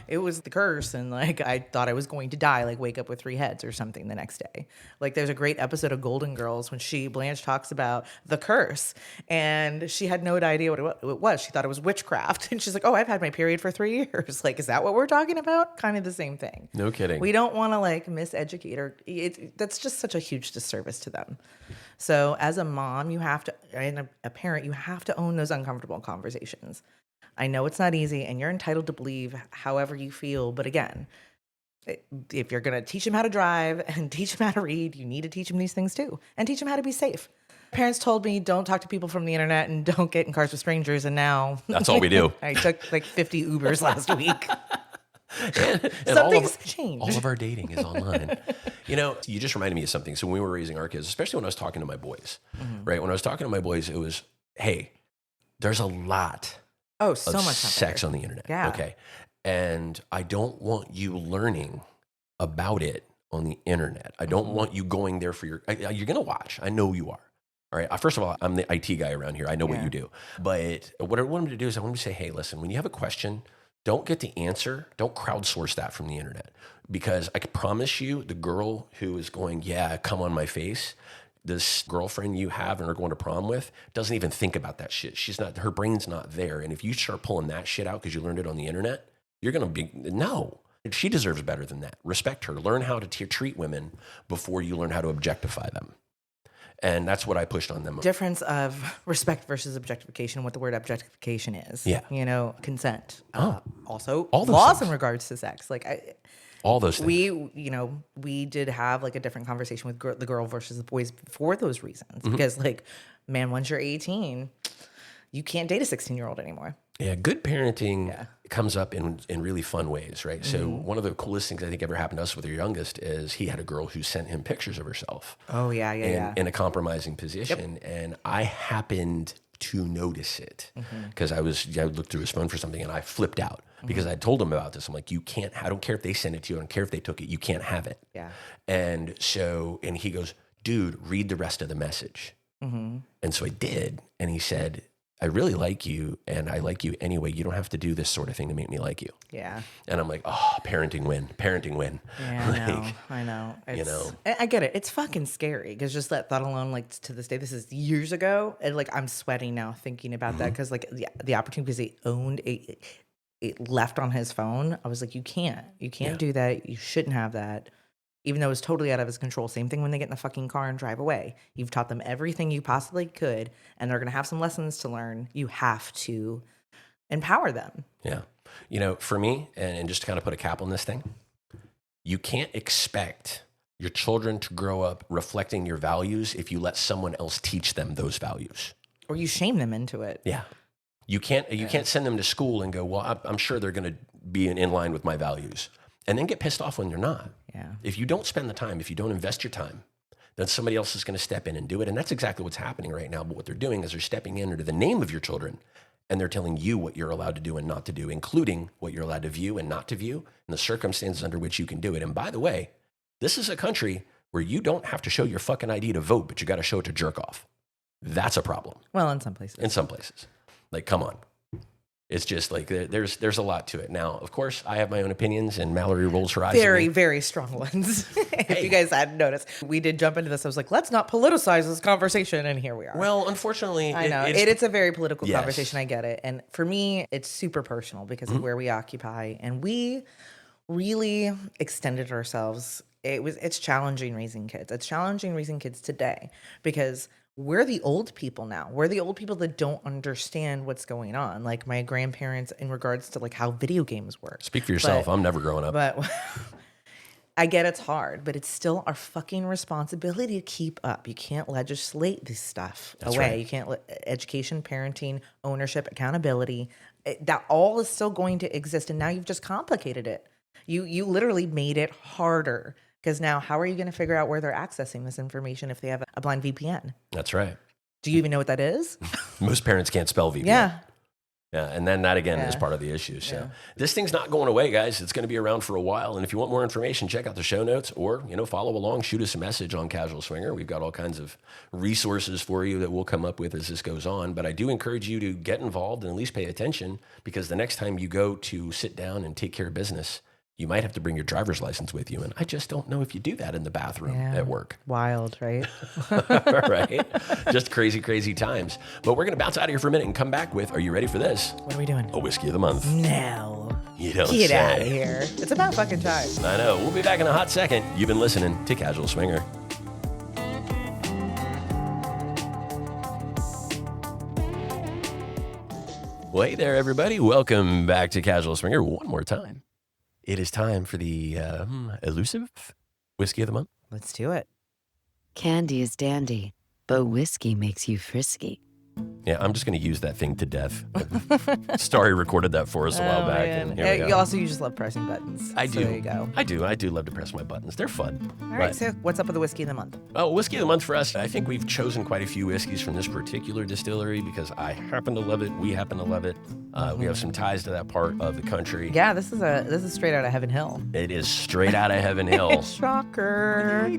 it was the curse. And like, I thought I was going to die, like wake up with 3 heads or something the next day. Like there's a great episode of Golden Girls when Blanche talks about the curse and she had no idea what it was. She thought it was witchcraft. And she's like, oh, I've had my period for 3 years. Like, is that what we're talking about? Kind of the same thing. No kidding. We don't want to like miseducate or that's just such a huge disservice to them. So as a mom, you have to, and a parent, you have to own those uncomfortable conversations. I know it's not easy and you're entitled to believe however you feel. But again, if you're going to teach them how to drive and teach them how to read, you need to teach them these things too and teach them how to be safe. Parents told me don't talk to people from the internet and don't get in cars with strangers. And now That's all we do. I took like 50 Ubers last week. and Something's changed. All of our dating is online. You just reminded me of something. So when we were raising our kids, especially when I was talking to my boys, right? When I was talking to my boys, it was, hey, there's a lot Oh, so of much sex on the internet. Yeah. Okay. And I don't want you learning about it on the internet. I don't want you going there for you're going to watch. I know you are. All right. First of all, I'm the IT guy around here. I know what you do. But what I want them to do is I want them to say, hey, listen, when you have a question, don't get the answer. Don't crowdsource that from the internet. Because I can promise you the girl who is going, yeah, come on my face, this girlfriend you have and are going to prom with doesn't even think about that shit. Her brain's not there. And if you start pulling that shit out because you learned it on the internet, you're going to be, no. She deserves better than that. Respect her. Learn how to treat women before you learn how to objectify them. And that's what I pushed on them. Difference of respect versus objectification, what the word objectification is. Yeah. Consent. Also, all those laws things. in regards to sex. All those things. We did have like a different conversation with the girl versus the boys for those reasons. Because man, once you're 18, you can't date a 16-year-old anymore. Yeah, good parenting comes up in really fun ways, right? So one of the coolest things I think ever happened to us with our youngest is he had a girl who sent him pictures of herself. Oh, yeah. In a compromising position. Yep. And I happened to notice it because I looked through his phone for something and I flipped out because I told him about this. I'm like, you can't, I don't care if they send it to you. I don't care if they took it. You can't have it. Yeah. And he goes, dude, read the rest of the message. And so I did. And he said, I really like you and I like you anyway. You don't have to do this sort of thing to make me like you. Yeah. And I'm like, oh, parenting win. Yeah, I know. I get it. It's fucking scary because just that thought alone, like to this day, this is years ago. And like, I'm sweating now thinking about that because like the opportunity because he owned it left on his phone. I was like, you can't do that. You shouldn't have that. Even though it was totally out of his control. Same thing when they get in the fucking car and drive away. You've taught them everything you possibly could, and they're going to have some lessons to learn. You have to empower them. Yeah. You know, for me, and just to kind of put a cap on this thing, you can't expect your children to grow up reflecting your values if you let someone else teach them those values. Or you shame them into it. Yeah. You can't send them to school and go, well, I'm sure they're going to be in line with my values. And then get pissed off when you're not. Yeah. If you don't spend the time, if you don't invest your time, then somebody else is going to step in and do it. And that's exactly what's happening right now. But what they're doing is they're stepping in under the name of your children, and they're telling you what you're allowed to do and not to do, including what you're allowed to view and not to view, and the circumstances under which you can do it. And by the way, this is a country where you don't have to show your fucking ID to vote, but you got to show it to jerk off. That's a problem. Well, in some places. In some places. Like, come on. It's just like there's a lot to it. Now, of course, I have my own opinions, and Mallory rolls her eyes. Very, very strong ones. If you guys hadn't noticed, we did jump into this. I was like, let's not politicize this conversation, and here we are. Well, unfortunately, I know it's a very political conversation. I get it, and for me, it's super personal because of where we occupy, and we really extended ourselves. It's challenging raising kids. It's challenging raising kids today because we're the old people now. We're the old people that don't understand what's going on. Like my grandparents in regards to like how video games work. Speak for yourself. I'm never growing up. But I get it's hard, but it's still our fucking responsibility to keep up. You can't legislate this stuff away. Right. You can't education, parenting, ownership, accountability. That all is still going to exist. And now you've just complicated it. You literally made it harder. Because now, how are you going to figure out where they're accessing this information if they have a blind VPN? That's right. Do you even know what that is? Most parents can't spell VPN. Yeah. Yeah, and then that again is part of the issue. So this thing's not going away, guys. It's going to be around for a while. And if you want more information, check out the show notes or, follow along, shoot us a message on Casual Swinger. We've got all kinds of resources for you that we'll come up with as this goes on. But I do encourage you to get involved and at least pay attention because the next time you go to sit down and take care of business, you might have to bring your driver's license with you. And I just don't know if you do that in the bathroom at work. Wild, right? Right? Just crazy, crazy times. But we're going to bounce out of here for a minute and come back with, are you ready for this? What are we doing? A whiskey of the month. No. You don't Get say. out of here. It's about fucking time. I know. We'll be back in a hot second. You've been listening to Casual Swinger. Well, hey there, everybody. Welcome back to Casual Swinger one more time. It is time for the elusive whiskey of the month. Let's do it. Candy is dandy, but whiskey makes you frisky. Yeah, I'm just going to use that thing to death. Starry recorded that for us a while back. And here we go. You just love pressing buttons. I do. So there you go. I do love to press my buttons. They're fun. All right, so what's up with the whiskey of the month? Oh, whiskey of the month for us. I think we've chosen quite a few whiskeys from this particular distillery because I happen to love it. We happen to love it. We have some ties to that part of the country. Yeah, this is straight out of Heaven Hill. It is straight out of Heaven Hill. Shocker.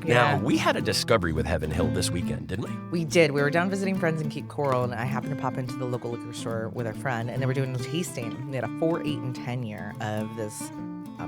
Now, we had a discovery with Heaven Hill this weekend, didn't we? We did. We were down visiting friends in Cape Coral, and I happened to pop into the local liquor store with a friend, and they were doing a tasting. They had a 4, 8, and 10 year of this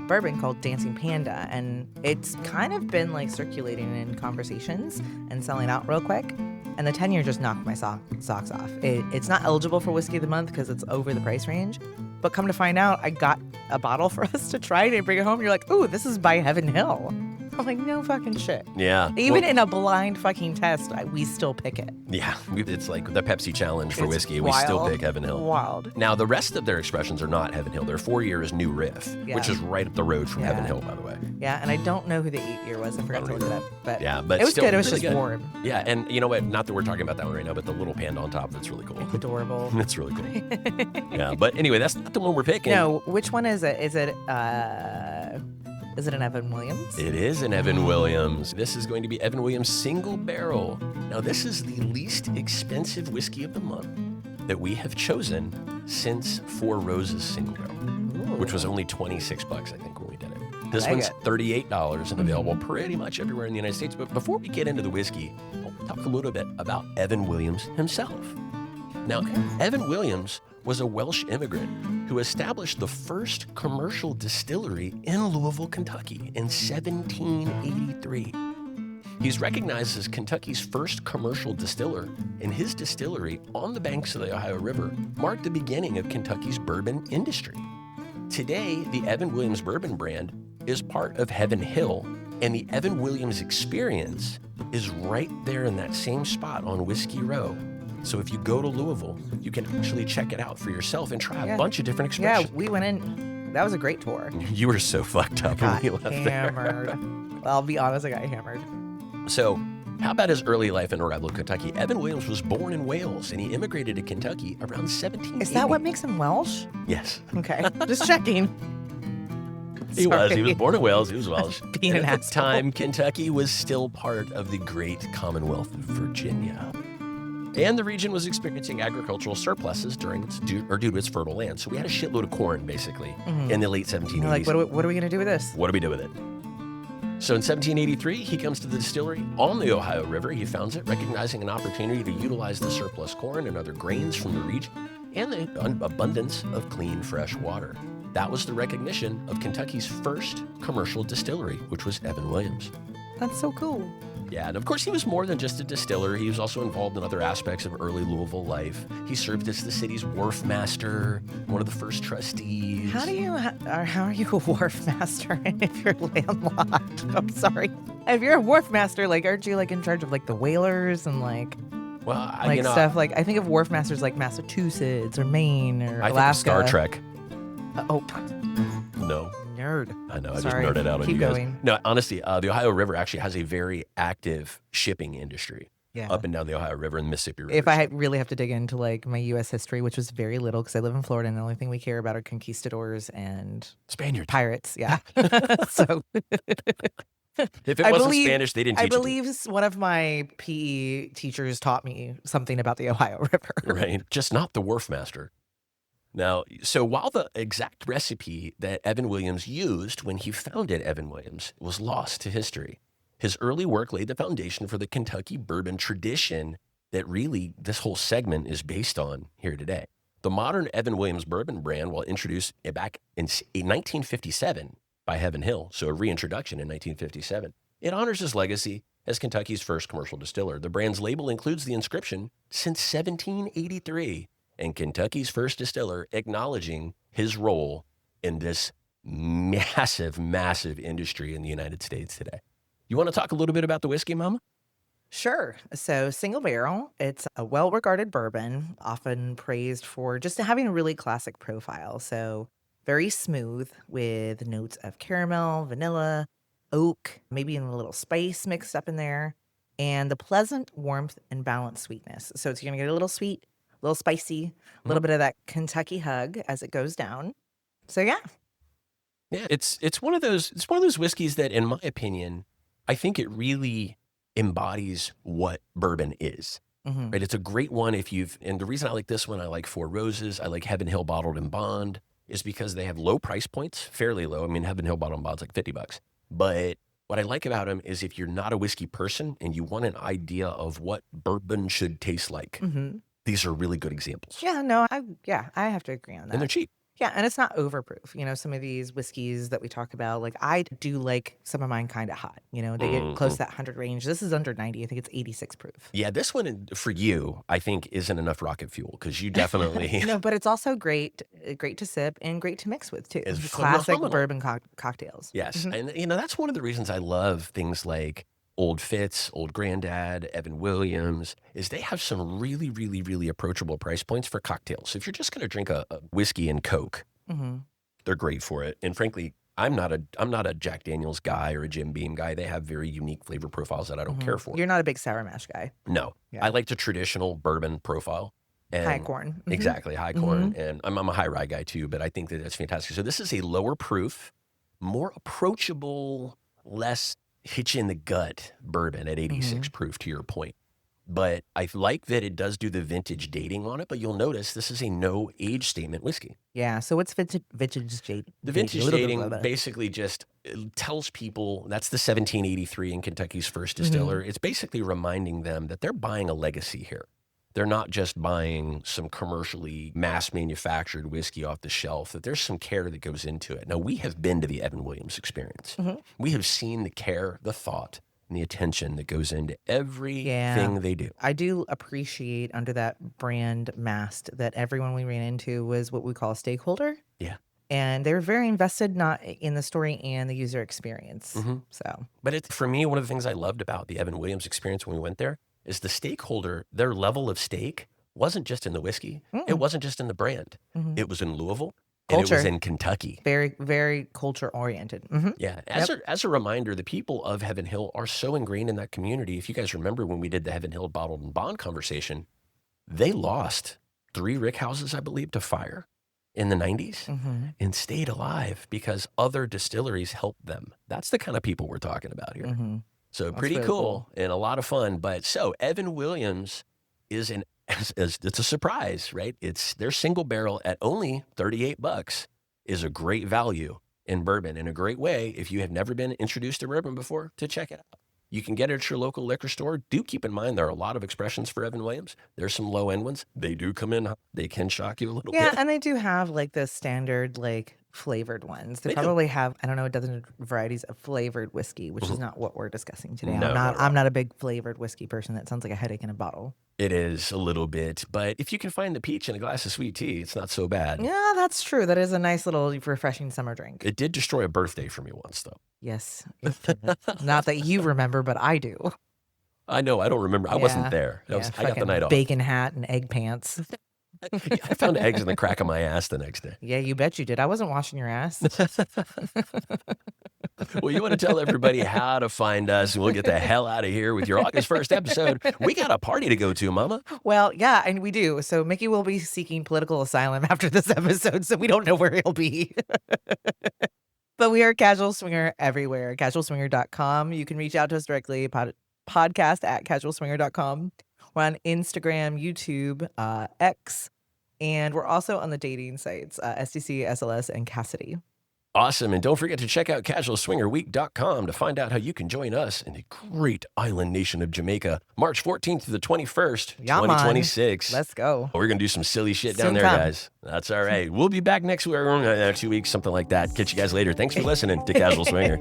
bourbon called Dancing Panda, and it's kind of been like circulating in conversations and selling out real quick. And the 10 year just knocked my socks off. It's not eligible for whiskey of the month because it's over the price range. But come to find out, I got a bottle for us to try and bring it home. You're like, ooh, this is by Heaven Hill. I'm like, no fucking shit. Yeah. Even in a blind fucking test, we still pick it. Yeah. It's like the Pepsi challenge for whiskey. Wild. We still pick Heaven Hill. Wild. Now, the rest of their expressions are not Heaven Hill. They're 4 years New Riff, which is right up the road from Heaven Hill, by the way. Yeah, and I don't know who the 8 year was. I forgot to look it up. But but it was still good. It was really just good. warm. Yeah, and you know what? Not that we're talking about that one right now, but the little panda on top, that's really cool. It's adorable. It's really cool. Yeah, but anyway, that's not the one we're picking. No, which one is it? Is it an Evan Williams? It is an Evan Williams. This is going to be Evan Williams Single Barrel. Now, this is the least expensive whiskey of the month that we have chosen since Four Roses Single Barrel, which was only $26, I think, when we did it. This one's $38 and available pretty much everywhere in the United States. But before we get into the whiskey, I want to talk a little bit about Evan Williams himself. Now, Evan Williams was a Welsh immigrant who established the first commercial distillery in Louisville, Kentucky in 1783. He's recognized as Kentucky's first commercial distiller, and his distillery on the banks of the Ohio River marked the beginning of Kentucky's bourbon industry. Today, the Evan Williams bourbon brand is part of Heaven Hill, and the Evan Williams experience is right there in that same spot on Whiskey Row. So if you go to Louisville, you can actually check it out for yourself and try a bunch of different expressions. Yeah, we went in. That was a great tour. You were so fucked up when we left hammered. there. Well, I'll be honest, I got hammered. So how about his early life in Arrival, Kentucky? Evan Williams was born in Wales, and he immigrated to Kentucky around 1780. Is that what makes him Welsh? Yes. Okay, just checking. He was. He was born in Wales. He was Welsh. Being an at the asshole. time, Kentucky was still part of the great Commonwealth of Virginia. And the region was experiencing agricultural surpluses due to its fertile land. So we had a shitload of corn, basically, in the late 1780s. You're like, what are we going to do with this? What do we do with it? So in 1783, he comes to the distillery on the Ohio River. He founds it, recognizing an opportunity to utilize the surplus corn and other grains from the region and the abundance of clean, fresh water. That was the recognition of Kentucky's first commercial distillery, which was Evan Williams. That's so cool. Yeah, and of course he was more than just a distiller. He was also involved in other aspects of early Louisville life. He served as the city's wharf master, one of the first trustees. How are you a wharf master if you're landlocked? I'm sorry. If you're a wharf master, like, aren't you like in charge of like the whalers and like stuff? Like, I think of wharf masters like Massachusetts or Maine or I Alaska. think of Star Trek. No. No. Nerd. I know, Sorry. I just nerded out on Keep you guys. going. No, honestly, the Ohio River actually has a very active shipping industry up and down the Ohio River and the Mississippi River. If I really have to dig into like my U.S. history, which was very little because I live in Florida and the only thing we care about are conquistadors and Spaniards. pirates. Yeah. So If it wasn't Spanish, they didn't teach I it to believe one of my PE teachers taught me something about the Ohio River. Right. Just not the wharf master. Now, so while the exact recipe that Evan Williams used when he founded Evan Williams was lost to history, his early work laid the foundation for the Kentucky bourbon tradition that really this whole segment is based on here today. The modern Evan Williams bourbon brand, while introduced back in 1957 by Heaven Hill, so a reintroduction in 1957, it honors his legacy as Kentucky's first commercial distiller. The brand's label includes the inscription, "Since 1783, and Kentucky's first distiller," acknowledging his role in this massive, massive industry in the United States today. You want to talk a little bit about the whiskey, Mama? Sure. So single barrel, it's a well-regarded bourbon, often praised for just having a really classic profile. So very smooth with notes of caramel, vanilla, oak, maybe even a little spice mixed up in there, and the pleasant warmth and balanced sweetness. So it's going to get a little sweet, a little spicy, a little bit of that Kentucky hug as it goes down. So yeah. Yeah, it's one of those whiskeys that, in my opinion, I think it really embodies what bourbon is. Mm-hmm. Right? It's a great one and the reason I like this one, I like Four Roses, I like Heaven Hill Bottled and Bond, is because they have low price points, fairly low. I mean, Heaven Hill Bottled and Bond's like $50. But what I like about them is if you're not a whiskey person and you want an idea of what bourbon should taste like, these are really good examples. Yeah, no, I have to agree on that. And they're cheap. Yeah, and it's not overproof. You know, some of these whiskeys that we talk about, like I do like some of mine kind of hot. You know, they get close to that 100 range. This is under 90. I think it's 86 proof. Yeah, this one for you, I think, isn't enough rocket fuel because you definitely. No, but it's also great to sip and great to mix with too. It's classic phenomenal. bourbon cocktails. Yes, and that's one of the reasons I love things like Old Fitz, Old Grandad, Evan Williams, is they have some really, really, really approachable price points for cocktails. So if you're just going to drink a whiskey and Coke, they're great for it. And frankly, I'm not a Jack Daniel's guy or a Jim Beam guy. They have very unique flavor profiles that I don't care for. You're not a big Sour Mash guy. No, Yeah. I like the traditional bourbon profile. And High corn. Exactly, high corn. And I'm a high rye guy too, but I think that that's fantastic. So this is a lower proof, more approachable, less hit you in the gut bourbon at 86 proof, to your point. But I like that it does do the vintage dating on it, but you'll notice this is a no age statement whiskey. Yeah, so what's vintage dating? The vintage dating basically just tells people, that's the 1783 in Kentucky's first distiller. It's basically reminding them that they're buying a legacy here. they're not just buying some commercially mass manufactured whiskey off the shelf, that there's some care that goes into it. Now, we have been to the Evan Williams experience. We have seen the care, the thought, and the attention that goes into everything they do. I do appreciate under that brand mast that everyone we ran into was what we call a stakeholder. Yeah. And they were very invested not in the story and the user experience. So, but for me, one of the things I loved about the Evan Williams experience when we went there is the stakeholder, their level of stake wasn't just in the whiskey. It wasn't just in the brand. It was in Louisville. And it was in Kentucky. Very, very culture oriented. Yeah. As a reminder, the people of Heaven Hill are so ingrained in that community. If you guys remember when we did the Heaven Hill Bottled and Bond conversation, they lost 3 rick houses, I believe, to fire in the 90s and stayed alive because other distilleries helped them. That's the kind of people we're talking about here. So that's pretty really cool and a lot of fun. But so Evan Williams is it's a surprise, right? It's their single barrel at only $38 is a great value in bourbon, and a great way, if you have never been introduced to bourbon before, to check it out. You can get it at your local liquor store. Do keep in mind there are a lot of expressions for Evan Williams. There's some low-end ones. They do come in. They can shock you a little bit. Yeah, and they do have like the standard like flavored ones. They probably have, I don't know, a dozen varieties of flavored whiskey, which is not what we're discussing today. No, I'm not a big flavored whiskey person. That sounds like a headache in a bottle. It is a little bit, but if you can find the peach in a glass of sweet tea, it's not so bad. Yeah, that's true. That is a nice little refreshing summer drink. It did destroy a birthday for me once, though. Yes. Not that you remember, but I do. I know. I don't remember. I wasn't there. I got the night off. Bacon hat and egg pants. I found eggs in the crack of my ass the next day. Yeah, you bet you did. I wasn't washing your ass. Well, you want to tell everybody how to find us, and we'll get the hell out of here with your August 1st episode. We got a party to go to, Mama. Well, yeah, and we do. So Mickey will be seeking political asylum after this episode, so we don't know where he'll be. But we are Casual Swinger everywhere. Casualswinger.com. You can reach out to us directly, podcast@casualswinger.com. We're on Instagram, YouTube, X, and we're also on the dating sites, SDC, SLS, and Cassidy. Awesome. And don't forget to check out casualswingerweek.com to find out how you can join us in the great island nation of Jamaica, March 14th to the 21st, 2026. Let's go. We're going to do some silly shit down there, guys. That's all right. We'll be back next week, 2 weeks, something like that. Catch you guys later. Thanks for listening to Casual Swinger.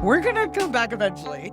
We're going to come back eventually.